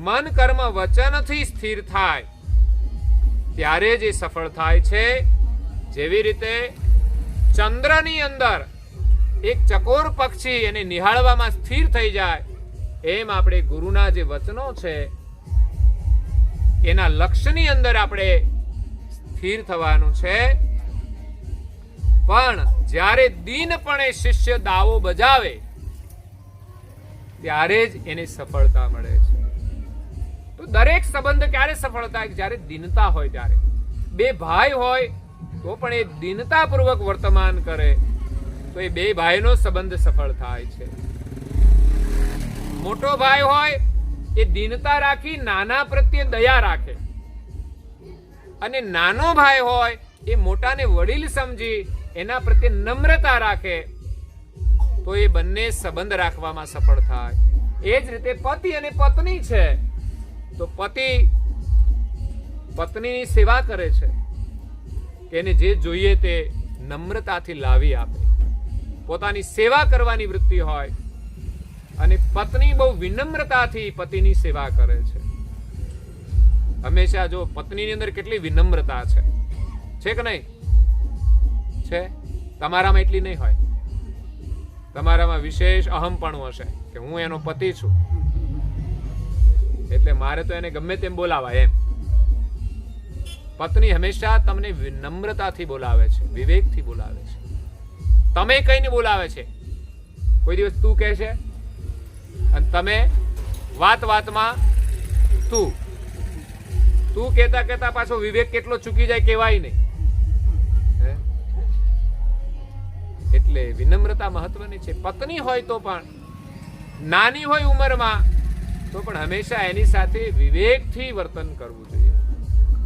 મન કર્મ વચનથી સ્થિર થાય ત્યારે જ એ સફળ થાય છે. જેવી રીતે ચંદ્રની અંદર એક ચકોર પક્ષી એને નિહાળવામાં સ્થિર થઈ જાય, એમ આપણે ગુરુના જે વચનો છે એના લક્ષ્યની અંદર આપણે સ્થિર થવાનું છે. પણ જ્યારે દીનપણે શિષ્ય દાવો બજાવે ત્યારે જ એને સફળતા મળે છે. તો દરેક સંબંધ ક્યારે સફળ થાય? જ્યારે દીનતા હોય ત્યારે. બે ભાઈ હોય તો પણ એ દીનતાપૂર્વક વર્તમાન કરે તો એ બે ભાઈનો સંબંધ સફળ થાય છે. મોટો ભાઈ હોય એ દીનતા રાખી નાના પ્રત્યે દયા રાખે, અને નાનો ભાઈ હોય એ મોટાને વડીલ સમજી એના પ્રત્યે નમ્રતા રાખે, તો એ બંને સંબંધ રાખવામાં સફળ થાય. એ જ રીતે પતિ અને પત્ની છે, તો પતિ પત્નીની સેવા કરે છે, એને જે જોઈએ તે નમ્રતાથી લાવી આપે, પોતાની સેવા કરવાની વૃત્તિ હોય, અને પત્ની બહુ વિનમ્રતાથી પતિની સેવા કરે છે. હંમેશા જો પત્નીની અંદર કેટલી વિનમ્રતા છે કે નહીં? છે. તમારામાં એટલી નહીં હોય. તમારામાં વિશેષ અહમપણું હશે કે હું એનો પતિ છું એટલે મારે તો એને ગમે તેમ બોલાવાય એમ. પત્ની હંમેશા તમને વિનમ્રતાથી બોલાવે છે, વિવેકથી બોલાવે છે. તમે કઈને બોલાવે છે? કોઈ દિવસ તું કહે છે અને તમે વાતમાં તું કહેતા કહેતા પાછો વિવેક કેટલો ચૂકી જાય કહેવાય નહીં. એટલે વિનમ્રતા મહત્વની છે. પત્ની હોય તો પણ, નાની હોય ઉંમરમાં તો પણ હંમેશા એની સાથે વિવેકથી વર્તન કરવું જોઈએ,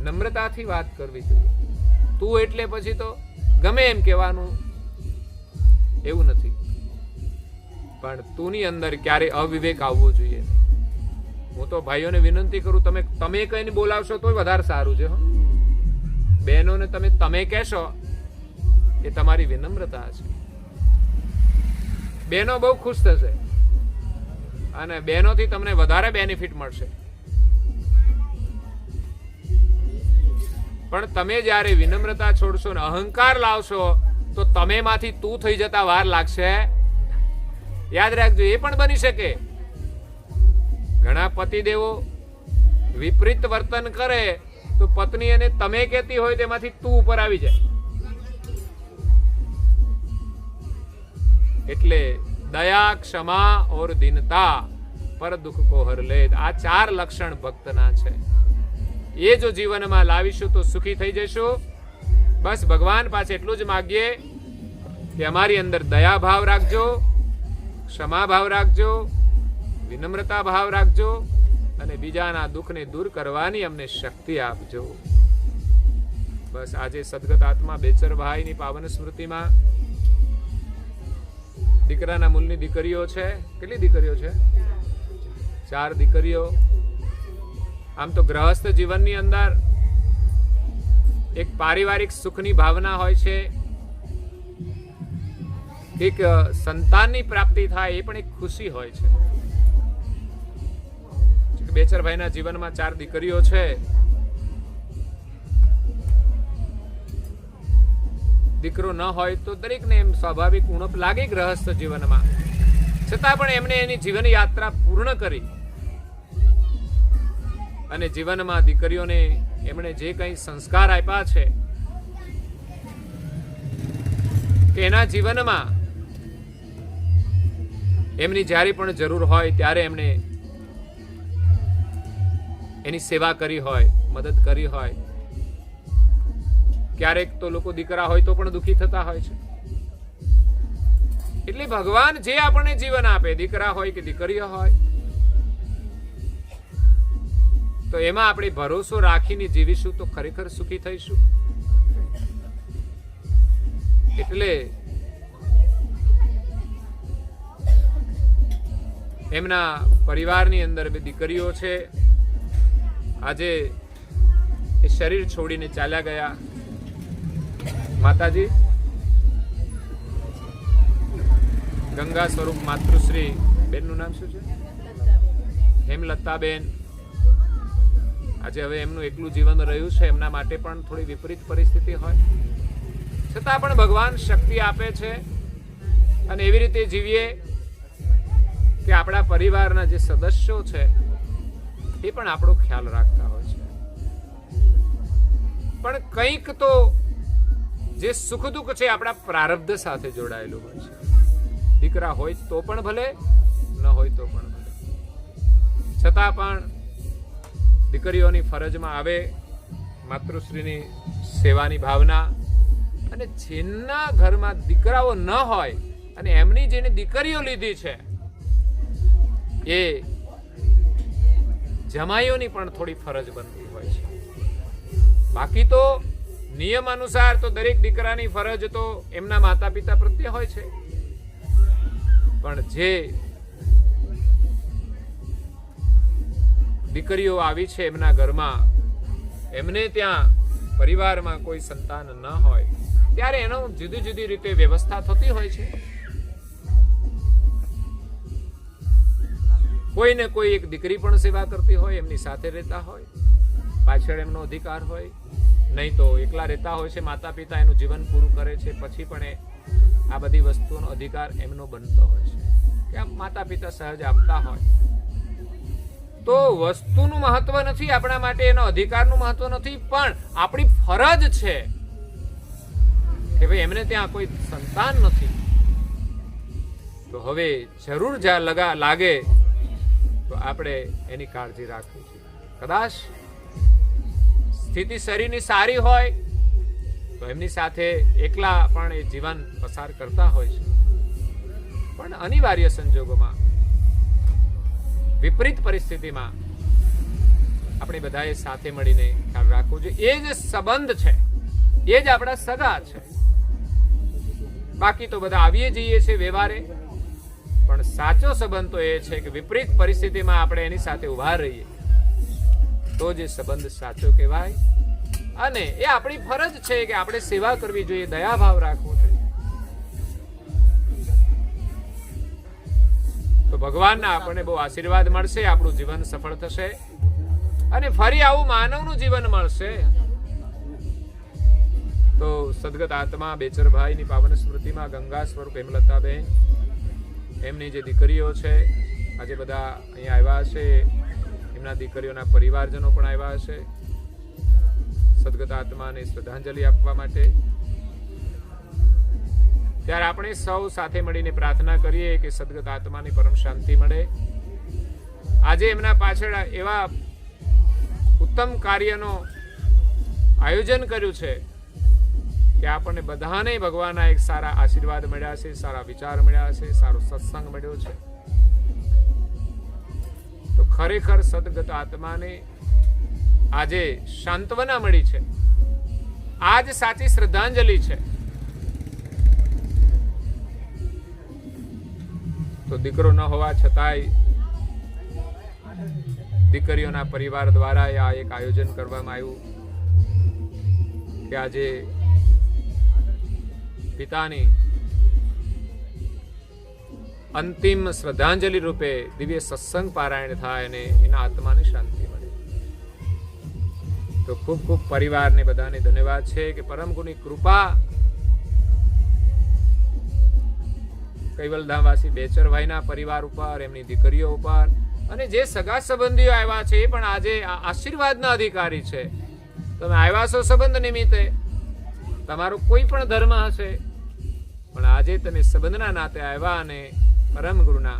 નમ્રતાથી વાત કરવી જોઈએ. તું એટલે પછી તો ગમે એમ કહેવાનું એવું નથી, પણ તુંની અંદર ક્યારે અવિવેક આવવો જોઈએ. હું તો ભાઈઓને વિનંતી કરું, તમે કઈને બોલાવશો તો વધારે સારું છે. બહેનોને તમે કહેશો એ તમારી વિનમ્રતા છે. બહેનો બહુ ખુશ થશે અને બહેનોથી તમને વધારે બેનિફિટ મળશે. પણ તમે જ્યારે વિનમ્રતા છોડશો ને અહંકાર લાવશો તો તમે માંથી તું થઈ જતા વાર લાગશે. યાદ રાખજો, એ પણ બની શકે. ઘણા પતિદેવો વિપરીત વર્તન કરે તો પત્ની એને તમે કહેતી હોય તેમાંથી તું ઉપર આવી જાય. એટલે દયા, ક્ષમા और दीनता पर दुख को हर ले, આ 4 લક્ષણ ભક્તના છે. એ જો જીવનમાં લાવીશું તો સુખી થઈ જઈશું. બસ ભગવાન પાસે એટલું જ માગીએ કે અમારી અંદર દયા ભાવ રાખજો, ક્ષમા ભાવ રાખજો, વિનમ્રતા ભાવ રાખજો, અને બીજાના દુઃખને દૂર કરવાની અમને શક્તિ આપજો. બસ આજે સદગત આત્મા બેચરભાઈની પાવન સ્મૃતિમાં દીકરાના મૂલની દીકરીઓ છે. કેટલી દીકરીઓ છે? 4 દીકરીઓ. આમ તો ગ્રહસ્થ જીવનની અંદર એક પારિવારિક સુખની ભાવના હોય છે, એક સંતાનની પ્રાપ્તિ થાય એ પણ એક ખુશી હોય છે. બેચરભાઈના જીવનમાં 4 દીકરીઓ છે. દીકરો ન હોય તો દરેકને એમ સ્વાભાવિક ઉણપ લાગે ગ્રહસ્થ જીવનમાં, છતાં પણ એમણે એની જીવન યાત્રા પૂર્ણ કરી અને જીવનમાં દીકરીઓને એમણે જે કંઈ સંસ્કાર આપ્યા છે કે એના જીવનમાં એમની જ્યારે પણ જરૂર હોય ત્યારે એમણે એની સેવા કરી હોય, મદદ કરી હોય. ક્યારેક તો લોકો દીકરા હોય તો પણ દુઃખી થતા હોય છે, એટલે ભગવાન જે આપણને જીવન આપે, દીકરા હોય કે દીકરીઓ હોય, તો એમાં આપણે ભરોસો રાખીને જીવીશું તો ખરેખર સુખી થઈશું. એટલે એમના પરિવારની અંદર બે દીકરીઓ છે. આજે એ શરીર છોડીને ચાલ્યા ગયા. માતાજી ગંગા સ્વરૂપ માતૃશ્રી બેનનું નામ શું છે? હેમલતાબેન. આજે હવે એમનું એકલું જીવન રહ્યું છે. એમના માટે પણ થોડી વિપરીત પરિસ્થિતિ હોય છતાં પણ ભગવાન શક્તિ આપે છે અને એવી રીતે જીવીએ કે આપણા પરિવારના જે સદસ્યો છે એ પણ આપણો ખ્યાલ રાખતા હોય છે. પણ કંઈક તો જે સુખ દુઃખ છે આપણા પ્રારબ્ધ સાથે જોડાયેલું હોય છે. દીકરા હોય તો પણ ભલે, ન હોય તો પણ ભલે, છતાં પણ દીકરીઓની ફરજમાં આવે માતૃશ્રીની સેવાની ભાવના. અને જેના ઘરમાં દીકરાઓ ન હોય અને એમની જેને દીકરીઓ લીધી છે એ જમાઈઓની પણ થોડી ફરજ બનતી હોય છે. બાકી તો નિયમ અનુસાર તો દરેક દીકરાની ફરજ તો એમના માતા પિતા પ્રત્યે હોય છે. પણ જે દીકરીઓ આવી છે એમના ઘરમાં, એમને ત્યાં પરિવારમાં કોઈ સંતાન ન હોય ત્યારે એનો જુદી જુદી રીતે વ્યવસ્થા થતી હોય છે. કોઈને કોઈ એક દીકરી પણ સેવા કરતી હોય, એમની સાથે રહેતા હોય, પાછળ એમનો અધિકાર હોય. નહીં તો એકલા રહેતા હોય છે, માતા પિતા એનું જીવન પૂરું કરે છે, પછી પણ આ બધી વસ્તુઓનો અધિકાર એમનો બનતો હોય છે કે માતા પિતા સહજ આપતા હોય. તો વસ્તુનું મહત્વ નથી આપણા માટે, એનો અધિકારનું મહત્વ નથી, પણ આપણી ફરજ છે કે ભાઈ એમને ત્યાં કોઈ સંતાન નથી તો હવે જરૂર લાગે તો આપણે એની કાળજી રાખવી છે. કદાચ સ્થિતિ શરીરની સારી હોય તો એમની સાથે એકલા પણ એ જીવન પસાર કરતા હોય છે. પણ અનિવાર્ય સંજોગોમાં, વિપરીત પરિસ્થિતિમાં આપણે બધાએ સાથે મળીને ખ્યાલ રાખવો જોઈએ. એ જ સંબંધ છે, એ જ આપણા સગા છે. બાકી તો બધા આવીએ જઈએ છીએ વ્યવહારે, પણ સાચો સંબંધ તો એ છે કે વિપરીત પરિસ્થિતિમાં આપણે એની સાથે ઉભા રહીએ તો જે સંબંધ સાચો કહેવાય. અને એ આપણી ફરજ છે કે આપણે સેવા કરવી જોઈએ, દયાભાવ રાખવો જોઈએ. તો ભગવાનના આપણને બહુ આશીર્વાદ મળશે, આપણું જીવન સફળ થશે અને ફરી આવું માનવનું જીવન મળશે. તો સદગત આત્મા બેચરભાઈની પાવન સ્મૃતિમાં ગંગા સ્વરૂપ હેમલતાબેન, એમની જે દીકરીઓ છે, આજે બધા અહીંયા આવ્યા છે, એમના દીકરીઓના પરિવારજનો પણ આવ્યા છે સદગત આત્માને શ્રદ્ધાંજલિ આપવા માટે. ત્યારે આપણે સૌ સાથે મળીને પ્રાર્થના કરીએ કે સદગત આત્માની પરમ શાંતિ મળે. આજે એમના પાછળ એવા ઉત્તમ કાર્યનો આયોજન કર્યું છે કે આપણને બધાને ભગવાનના એક સારા આશીર્વાદ મળ્યા છે, સારા વિચાર મળ્યા છે, સારો સત્સંગ મળ્યો છે. તો ખરેખર સદગત આત્માને આજે સાંત્વના મળી છે, આજ સાચી શ્રદ્ધાંજલિ છે. તો દીકરો ન હોવા છતાંય દીકરીઓના પરિવાર દ્વારા આ એક આયોજન કરવામાં આવ્યું કે આજે પિતાની અંતિમ શ્રદ્ધાંજલિ રૂપે દિવ્ય સત્સંગ પારાયણ થાય અને એના આત્માને શાંતિ મળે. તો ખૂબ ખૂબ પરિવારને બધાને ધન્યવાદ છે કે પરમ ગુરુની કૃપા કૈવલધામવાસી બેચરભાઈના પરિવાર ઉપર, એમની દીકરીઓ ઉપર અને જે સગા સંબંધીઓ આવ્યા છે એ પણ આજે આશીર્વાદના અધિકારી છે. તમે આવ્યા છો સંબંધ નિમિત્તે, તમારો કોઈ પણ ધર્મ હશે, પણ આજે તમે સંબંધના નાતે આવ્યા અને પરમ ગુરુના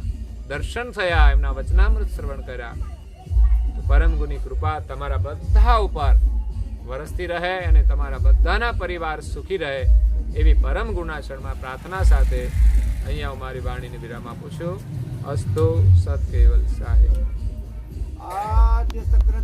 દર્શન થયા, એમના વચનામૃત શ્રવણ કર્યા. તો પરમ ગુરુની કૃપા તમારા બધા ઉપર વરસતી રહે અને તમારા બધાના પરિવાર સુખી રહે એવી પરમ ગુરુના શરણમાં પ્રાર્થના સાથે અહીંયા હું મારી વાણીને વિરામ આપું છું. અસ્તુ સત કેવલ સાહેબ. આદ્ય સક્ર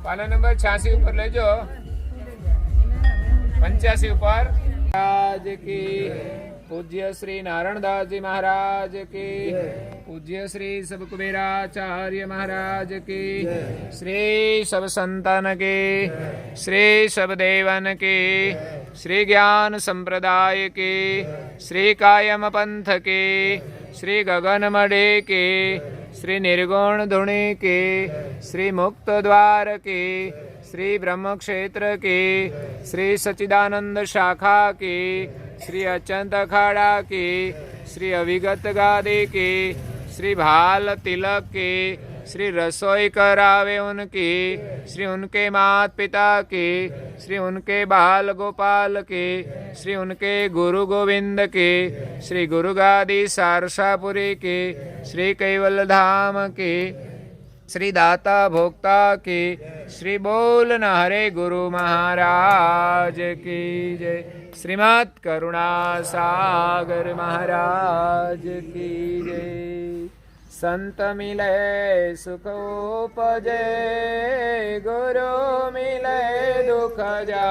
પાના નંબર 86 ઉપર લેજો. 85 ઉપર. રાજ કી પૂજ્ય શ્રી નારાયણદાસ जी महाराज की, पूज्य श्री सब कुबेराचार्य महाराज की, श्री सब संतन की, श्री सब देवन की, श्री ज्ञान संप्रदाय की, श्री कायम पंथ की, श्री गगन मडे की, श्री निर्गुण धुणी की, श्री मुक्त द्वार की, श्री ब्रह्म क्षेत्र की, श्री सच्चिदानंद शाखा की, श्री अचंत अखाड़ा की, श्री अविगत गादी की, श्री भाल तिलक की, श्री रसोई करावे उनकी, श्री उनके माता पिता की, श्री उनके बाल गोपाल की, श्री उनके गुरु गोविंद की, श्री गुरु गादी सारसापुरी की, श्री कैवल धाम की, श्री दाता भोक्ता की, श्री बोल न हरे गुरु महाराज की जय. श्रीमद करुणा सागर महाराज की जय. संत मिले सुख उपजे, गुरु मिले दुख जा.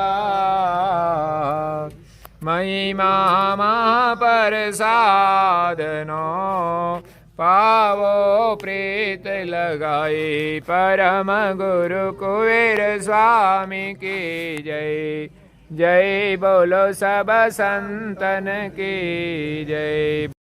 महिमा महाप्रसादनो पावो प्रीत लगाई. परम गुरु कुबेर स्वामी की जय. जय बोलो सब संतन की जय.